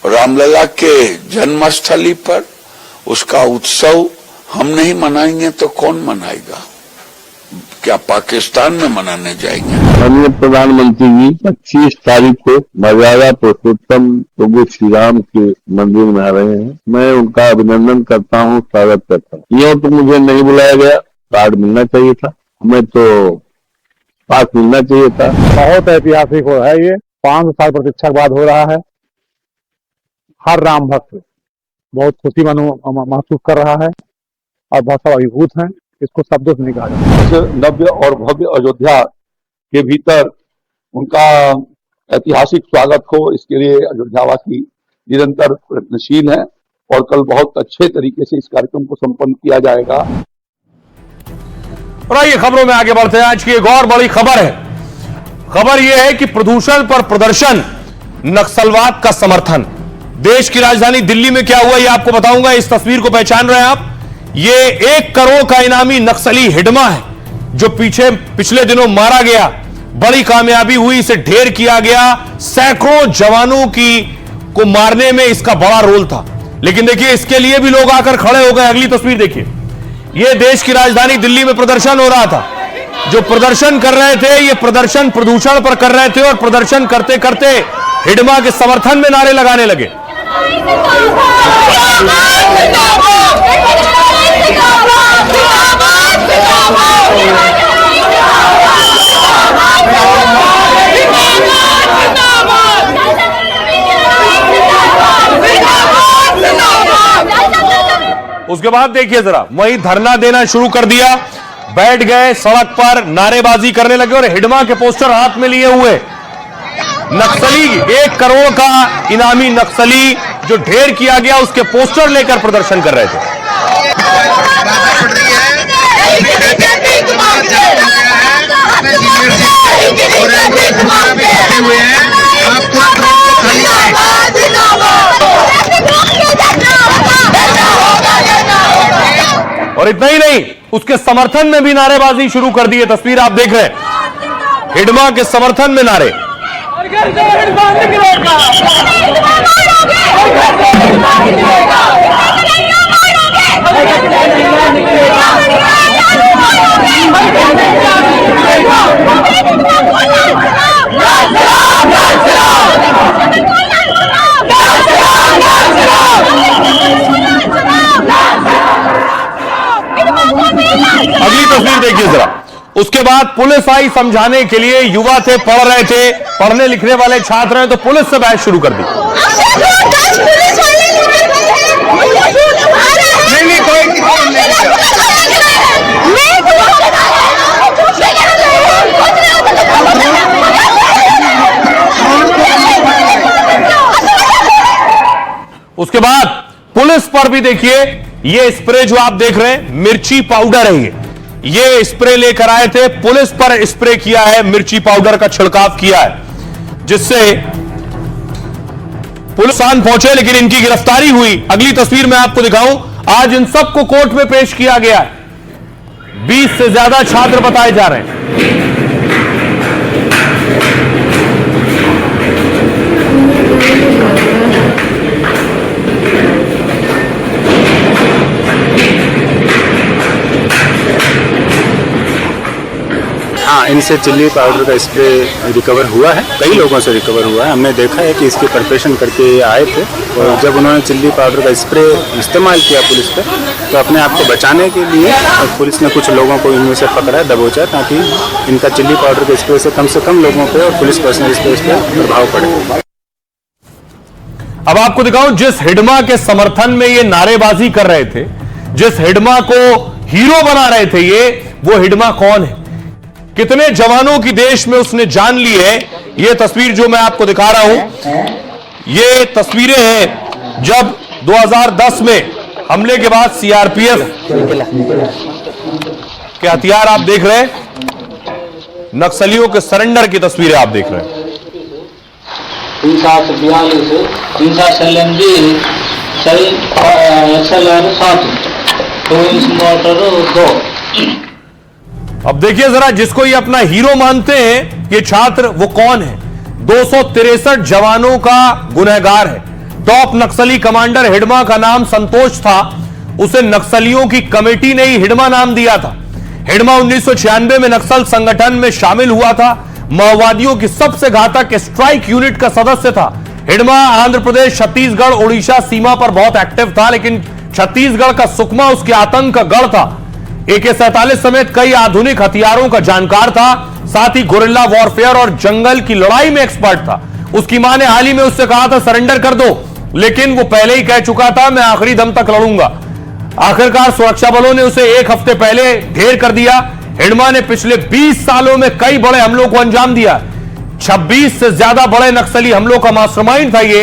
रामलला के जन्मस्थली पर, उसका उत्सव हम नहीं मनाएंगे तो कौन मनाएगा? क्या पाकिस्तान में मनाने जाएंगे? माननीय प्रधानमंत्री जी 25 तारीख को मर्यादा पुरुषोत्तम प्रभु श्री राम के मंदिर में आ रहे हैं। मैं उनका अभिनंदन करता हूँ, स्वागत करता हूँ। यह तो मुझे नहीं बुलाया गया, कार्ड मिलना चाहिए था, हमें तो पास मिलना चाहिए था। बहुत ऐतिहासिक हो है ये, 5 साल प्रतीक्षा के बाद हो रहा है। हर राम भक्त बहुत खुशी महसूस कर रहा है और बहुत अभिभूत है, इसको शब्दों से नहीं कहा जाता। नव्य और भव्य अयोध्या के भीतर उनका ऐतिहासिक स्वागत हो, इसके लिए अयोध्यावासी निरंतर प्रयत्नशील हैं और कल बहुत अच्छे तरीके से इस कार्यक्रम को संपन्न किया जाएगा। और आइए खबरों में आगे बढ़ते हैं। आज की एक और बड़ी खबर है। खबर यह है कि प्रदूषण पर प्रदर्शन, नक्सलवाद का समर्थन। देश की राजधानी दिल्ली में क्या हुआ ये आपको बताऊंगा। इस तस्वीर को पहचान रहे हैं आप, ये 1 करोड़ का इनामी नक्सली हिडमा है जो पिछले दिनों मारा गया। बड़ी कामयाबी हुई, इसे ढेर किया गया। सैकड़ों जवानों को मारने में इसका बड़ा रोल था। लेकिन देखिए इसके लिए भी लोग आकर खड़े हो गए। अगली तस्वीर देखिए, यह देश की राजधानी दिल्ली में प्रदर्शन हो रहा था। जो प्रदर्शन कर रहे थे ये प्रदर्शन प्रदूषण पर कर रहे थे और प्रदर्शन करते करते हिडमा के समर्थन में नारे लगाने लगे। उसके बाद देखिए जरा, वहीं धरना देना शुरू कर दिया, बैठ गए सड़क पर, नारेबाजी करने लगे और हिडमा के पोस्टर हाथ में लिए हुए। नक्सली, 1 करोड़ का इनामी नक्सली जो ढेर किया गया उसके पोस्टर लेकर प्रदर्शन कर रहे थे। और इतना ही नहीं, उसके समर्थन में भी नारेबाजी शुरू कर दी है। तस्वीर आप देख रहे हैं, हिडमा के समर्थन में नारे। अगली तस्वीर देखिए जरा। उसके बाद पुलिस आई समझाने के लिए। युवा थे, पढ़ रहे थे, पढ़ने लिखने वाले छात्र हैं, तो पुलिस से बहस शुरू कर दी। उसके बाद पुलिस पर भी देखिए, ये स्प्रे जो आप देख रहे हैं मिर्ची पाउडर है। ये स्प्रे लेकर आए थे, पुलिस पर स्प्रे किया है, मिर्ची पाउडर का छिड़काव किया है, जिससे पुलिस पहुंचे, लेकिन इनकी गिरफ्तारी हुई। अगली तस्वीर मैं आपको दिखाऊं। आज इन सबको कोर्ट में पेश किया गया है। 20 से ज्यादा छात्र बताए जा रहे हैं। हाँ, इनसे चिल्ली पाउडर का स्प्रे रिकवर हुआ है, कई लोगों से रिकवर हुआ है। हमने देखा है कि इसके प्रिपरेशन करके आए थे, और जब उन्होंने चिल्ली पाउडर का स्प्रे इस्तेमाल किया पुलिस पे, तो अपने आप को बचाने के लिए पुलिस ने कुछ लोगों को इनमें से पकड़ा, दबोचा, ताकि इनका चिल्ली पाउडर के स्प्रे से कम लोगों पे और पुलिस पर्सनल पे इस पर प्रभाव पड़े। अब आपको दिखाऊं, जिस हिडमा के समर्थन में ये नारेबाजी कर रहे थे, जिस हिडमा को हीरो बना रहे थे, वो हिडमा कौन है, कितने जवानों की देश में उसने जान ली है। ये तस्वीर जो मैं आपको दिखा रहा हूं, ये तस्वीरें हैं जब 2010 में हमले के बाद सीआरपीएफ के हथियार आप देख रहे हैं, नक्सलियों के सरेंडर की तस्वीरें आप देख रहे हैं। 342 अब देखिए जरा, जिसको ये अपना हीरो मानते हैं ये छात्र, वो कौन है? 263 जवानों का गुनहगार है। टॉप नक्सली कमांडर हिडमा का नाम संतोष था। उसे नक्सलियों की कमेटी ने ही हिडमा नाम दिया था। हिडमा 1996 में नक्सल संगठन में शामिल हुआ था। माओवादियों की सबसे घातक स्ट्राइक यूनिट का सदस्य था। हिडमा आंध्र प्रदेश, छत्तीसगढ़, उड़ीसा सीमा पर बहुत एक्टिव था, लेकिन छत्तीसगढ़ का सुकमा उसके आतंक का गढ़ था। AK-47 समेत कई आधुनिक हथियारों का जानकार था। साथ ही गुरिल्ला वॉरफेयर और जंगल की लड़ाई में एक्सपर्ट था। उसकी मां ने हाल ही में उससे कहा था सरेंडर कर दो, लेकिन वो पहले ही कह चुका था मैं आखिरी दम तक लड़ूंगा। आखिरकार सुरक्षा बलों ने उसे एक हफ्ते पहले ढेर कर दिया। हिडमा ने पिछले 20 सालों में कई बड़े हमलों को अंजाम दिया। 26 से ज्यादा बड़े नक्सली हमलों का मास्टरमाइंड था ये।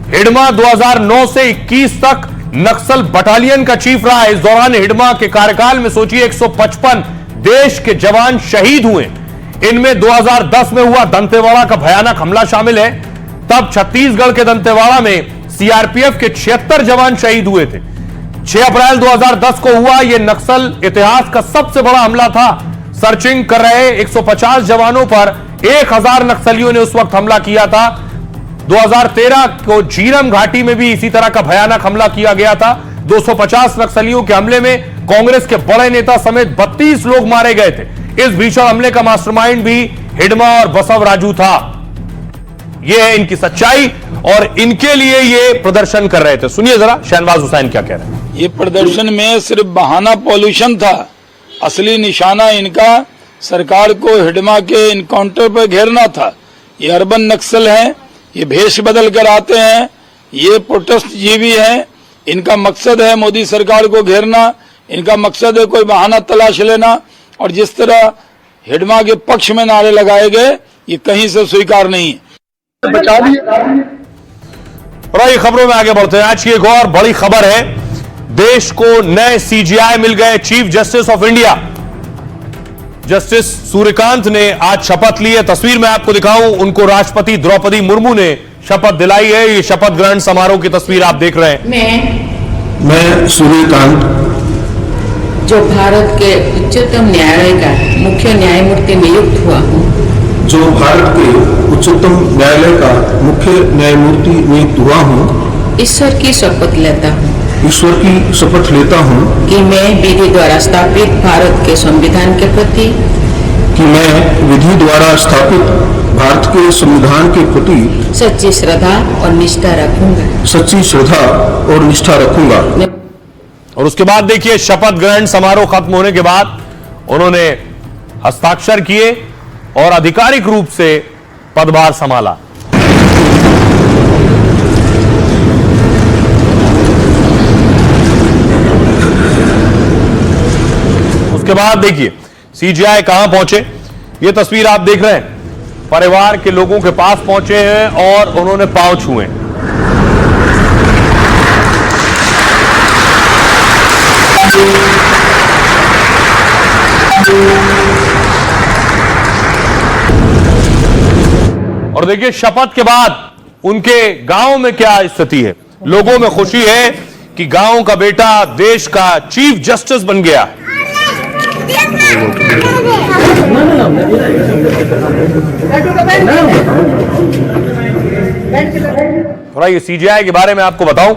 हिडमा 2009 से 21 तक नक्सल बटालियन का चीफ रहा। इस दौरान हिडमा के कार्यकाल में सोचिए 155 देश के जवान शहीद हुए। इनमें 2010 में हुआ दंतेवाड़ा का भयानक हमला शामिल है। तब छत्तीसगढ़ के दंतेवाड़ा में सीआरपीएफ के 76 जवान शहीद हुए थे। 6 अप्रैल 2010 को हुआ यह नक्सल इतिहास का सबसे बड़ा हमला था। सर्चिंग कर रहे 150 जवानों पर 1000 नक्सलियों ने उस वक्त हमला किया था। 2013 को झीरम घाटी में भी इसी तरह का भयानक हमला किया गया था। 250 नक्सलियों के हमले में कांग्रेस के बड़े नेता समेत 32 लोग मारे गए थे। इस भीषण हमले का मास्टरमाइंड भी हिडमा और बसव राजू था। यह है इनकी सच्चाई और इनके लिए ये प्रदर्शन कर रहे थे। सुनिए जरा शहनवाज हुसैन क्या कह रहे हैं। ये प्रदर्शन में सिर्फ बहाना पॉल्यूशन था। असली निशाना इनका सरकार को हिडमा के इनकाउंटर पर घेरना था। ये अर्बन नक्सल है, ये भेष बदल कर आते हैं, ये प्रोटेस्ट जीवी हैं। इनका मकसद है मोदी सरकार को घेरना, इनका मकसद है कोई बहाना तलाश लेना। और जिस तरह हिडमा के पक्ष में नारे लगाए गए, ये कहीं से स्वीकार नहीं है। और ये खबरों में आगे बढ़ते हैं। आज की एक और बड़ी खबर है, देश को नए CGI मिल गए, chief justice of India. Justice Suryakant ने आज शपथ ली है। तस्वीर में आपको दिखाऊं, उनको राष्ट्रपति द्रौपदी मुर्मू ने शपथ दिलाई है। ये शपथ ग्रहण समारोह की तस्वीर आप देख रहे हैं। मैं सूर्यकांत, जो भारत के उच्चतम न्यायालय का मुख्य न्यायमूर्ति नियुक्त हुआ हूँ, जो भारत के उच्चतम न्यायालय का मुख्य न्यायमूर्ति नियुक्त हुआ हूँ, ईश्वर की शपथ लेता हूँ ईश्वर की शपथ लेता हूँ कि मैं विधि द्वारा स्थापित भारत के संविधान के प्रति भारत के संविधान के प्रति सच्ची श्रद्धा और निष्ठा रखूंगा। और उसके बाद देखिए, शपथ ग्रहण समारोह खत्म होने के बाद उन्होंने हस्ताक्षर किए और आधिकारिक रूप से पदभार संभाला। उसके बाद देखिए सीजीआई कहां पहुंचे, ये तस्वीर आप देख रहे हैं। परिवार के लोगों के पास पहुंचे हैं और उन्होंने पांव छुए। और देखिए शपथ के बाद उनके गांव में क्या स्थिति है। लोगों में खुशी है कि गांव का बेटा देश का चीफ जस्टिस बन गया। थोड़ा ये सीजीआई के बारे में आपको बताऊं,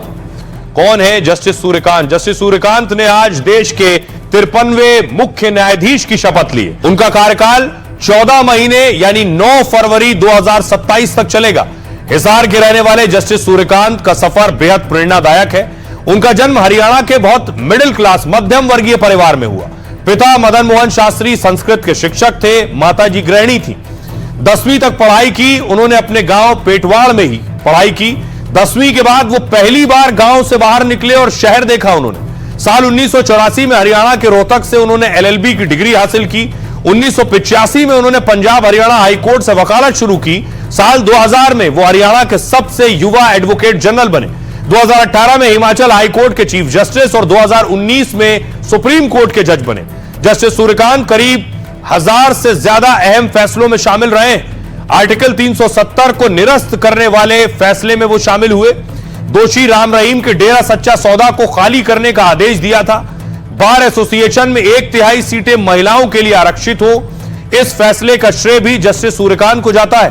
कौन है जस्टिस सूर्यकांत। जस्टिस सूर्यकांत ने आज देश के 53वें मुख्य न्यायाधीश की शपथ ली। उनका कार्यकाल 14 महीने यानी 9 फरवरी 2027 तक चलेगा। हिसार के रहने वाले जस्टिस सूर्यकांत का सफर बेहद प्रेरणादायक है। उनका जन्म हरियाणा के बहुत मिडिल क्लास मध्यम वर्गीय परिवार में हुआ। पिता मदन मोहन शास्त्री संस्कृत के शिक्षक थे, माताजी गृहिणी थी। 10वीं तक पढ़ाई की उन्होंने अपने गांव पेटवाड़ में ही पढ़ाई की। 10वीं के बाद वो पहली बार गांव से बाहर निकले और शहर देखा उन्होंने। साल 1984 में हरियाणा के रोहतक से उन्होंने LLB की डिग्री हासिल की। 1985 में उन्होंने पंजाब हरियाणा हाईकोर्ट से वकालत शुरू की। साल 2000 में वो हरियाणा के सबसे युवा एडवोकेट जनरल बने। 2018 में हिमाचल हाईकोर्ट के चीफ जस्टिस और 2019 में सुप्रीम कोर्ट के जज बने। जस्टिस सूर्यकांत करीब 1000 से ज्यादा अहम फैसलों में शामिल रहे। आर्टिकल 370 को निरस्त करने वाले फैसले में वो शामिल हुए। दोषी राम रहीम के डेरा सच्चा सौदा को खाली करने का आदेश दिया था। बार एसोसिएशन में 1/3 सीटें महिलाओं के लिए आरक्षित हो, इस फैसले का श्रेय भी जस्टिस सूर्यकांत को जाता है।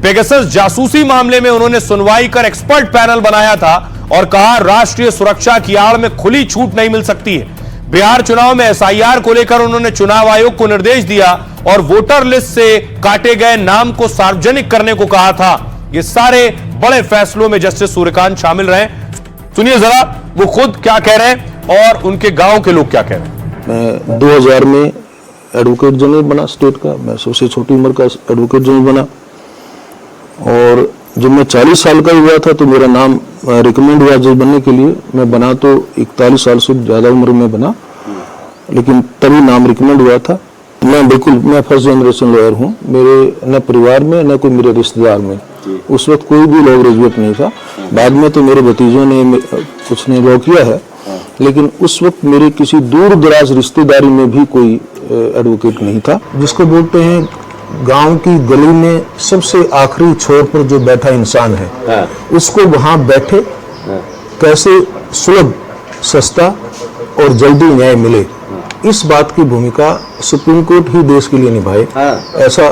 पेगासस जासूसी मामले में उन्होंने सुनवाई कर एक्सपर्ट पैनल बनाया था और कहा राष्ट्रीय सुरक्षा की आड़ में खुली छूट नहीं मिल सकती है। बिहार चुनाव में SIR को लेकर उन्होंने चुनाव आयोग को निर्देश दिया और वोटर लिस्ट से काटे गए नाम को सार्वजनिक करने को कहा था। ये सारे बड़े फैसलों में जस्टिस सूर्यकांत शामिल रहे। सुनिए जरा वो खुद क्या कह रहे हैं और उनके गांव के लोग क्या कह रहे हैं। मैं 2000 में एडवोकेट जनरल बना स्टेट का। मैं सबसे छोटी उम्र का एडवोकेट जनरल बना और जब मैं 40 साल का हुआ था तो मेरा नाम रिकमेंड हुआ जज बनने के लिए। मैं बना तो 41 साल से ज़्यादा उम्र में बना, लेकिन तभी नाम रिकमेंड हुआ था। मैं फर्स्ट जनरेशन लॉयर हूँ। मेरे न परिवार में न कोई मेरे रिश्तेदार में उस वक्त कोई भी लॉ ग्रेजुएट नहीं था। बाद में तो मेरे भतीजों ने कुछ ने लॉ किया है, लेकिन उस वक्त मेरे किसी दूर दराज रिश्तेदारी में भी कोई एडवोकेट नहीं था। जिसको बोलते हैं गांव की गली में सबसे आखिरी छोर पर जो बैठा इंसान है, उसको वहां बैठे कैसे सुलभ, सस्ता और जल्दी न्याय मिले, इस बात की भूमिका सुप्रीम कोर्ट ही देश के लिए निभाए, ऐसा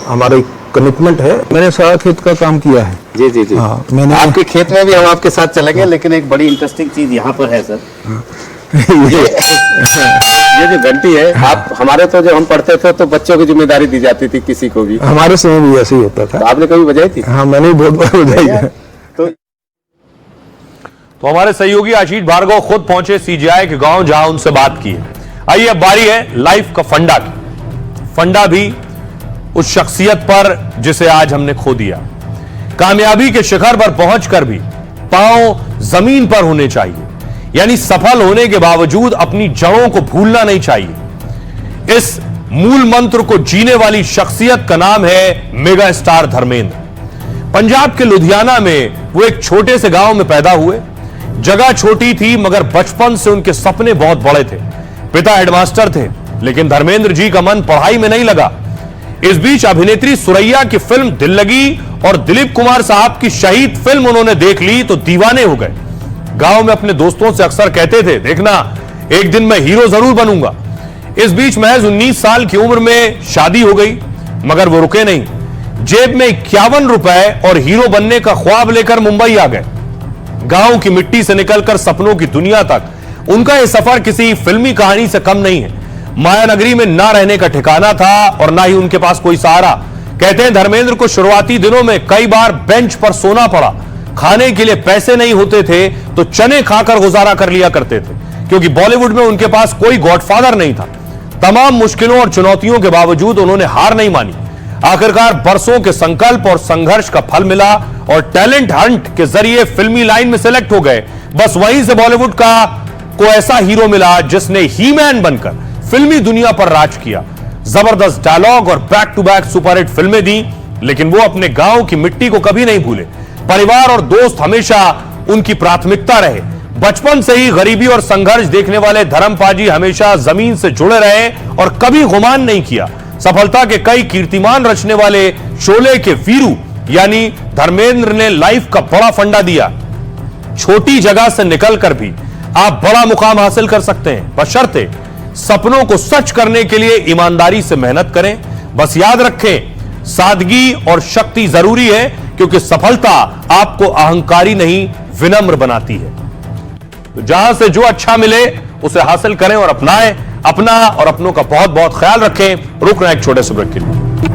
हमारा कमिटमेंट है। मैंने सारा खेत का काम किया है। जी। हाँ, मैंने आपके खेत में भी हम आपके साथ चलेंगे, लेकिन एक बड़ी इंटरेस्टिंग चीज यहाँ पर है सर। ये जो घंटी है, आप हमारे तो जब हम पढ़ते थे तो बच्चों की जिम्मेदारी दी जाती थी किसी को भी। हमारे समय भी ऐसे ही होता था। तो आपने कभी बजाई थी? हाँ, मैंने भी बहुत बार बजाई है। तो हमारे सहयोगी आशीष भार्गव खुद पहुंचे सीजीआई के गांव, जहां उनसे बात की है। आइए अब बारी है लाइफ का फंडा की। फंडा भी उस शख्सियत पर जिसे आज हमने खो दिया। कामयाबी के शिखर पर पहुंचकर भी पांव जमीन पर होने चाहिए, यानी सफल होने के बावजूद अपनी जड़ों को भूलना नहीं चाहिए। इस मूल मंत्र को जीने वाली शख्सियत का नाम है मेगा स्टार धर्मेंद्र। पंजाब के लुधियाना में वो एक छोटे से गांव में पैदा हुए। जगह छोटी थी मगर बचपन से उनके सपने बहुत बड़े थे। पिता हेडमास्टर थे, लेकिन धर्मेंद्र जी का मन पढ़ाई में नहीं लगा। इस बीच अभिनेत्री सुरैया की फिल्म दिल लगी और दिलीप कुमार साहब की शहीद फिल्म उन्होंने देख ली तो दीवाने हो गए। गांव में अपने दोस्तों से अक्सर कहते थे, देखना एक दिन मैं हीरो जरूर बनूंगा। इस बीच महज 19 साल की उम्र में शादी हो गई, मगर वो रुके नहीं। जेब में 51 रुपए और हीरो बनने का ख्वाब लेकर मुंबई आ गए। गांव की मिट्टी से निकलकर सपनों की दुनिया तक उनका यह सफर किसी फिल्मी कहानी से कम नहीं है। माया नगरी में ना रहने का ठिकाना था और ना ही उनके पास कोई सहारा। कहते हैं धर्मेंद्र को शुरुआती दिनों में कई बार बेंच पर सोना पड़ा। खाने के लिए पैसे नहीं होते थे तो चने खाकर गुजारा कर लिया करते थे, क्योंकि बॉलीवुड में उनके पास कोई गॉडफादर नहीं था। तमाम मुश्किलों और चुनौतियों के बावजूद उन्होंने हार नहीं मानी। आखिरकार बरसों के संकल्प और संघर्ष का फल मिला और टैलेंट हंट के जरिए फिल्मी लाइन में सिलेक्ट हो गए। बस वहीं से बॉलीवुड को ऐसा हीरो मिला जिसने ही मैन बनकर फिल्मी दुनिया पर राज किया। जबरदस्त डायलॉग और बैक टू बैक सुपरहिट फिल्में दी, लेकिन वो अपने गांव की मिट्टी को कभी नहीं भूले। परिवार और दोस्त हमेशा उनकी प्राथमिकता रहे। बचपन से ही गरीबी और संघर्ष देखने वाले धर्मपाजी हमेशा जमीन से जुड़े रहे और कभी गुमान नहीं किया। सफलता के कई कीर्तिमान रचने वाले शोले के वीरू यानी धर्मेंद्र ने लाइफ का बड़ा फंडा दिया। छोटी जगह से निकलकर भी आप बड़ा मुकाम हासिल कर सकते हैं, बशर्ते सपनों को सच करने के लिए ईमानदारी से मेहनत करें। बस याद रखें, सादगी और शक्ति जरूरी है, क्योंकि सफलता आपको अहंकारी नहीं विनम्र बनाती है। तो जहां से जो अच्छा मिले उसे हासिल करें और अपनाएं। अपना और अपनों का बहुत बहुत ख्याल रखें। रुक रहे हैं एक छोटे से ब्रेक के लिए।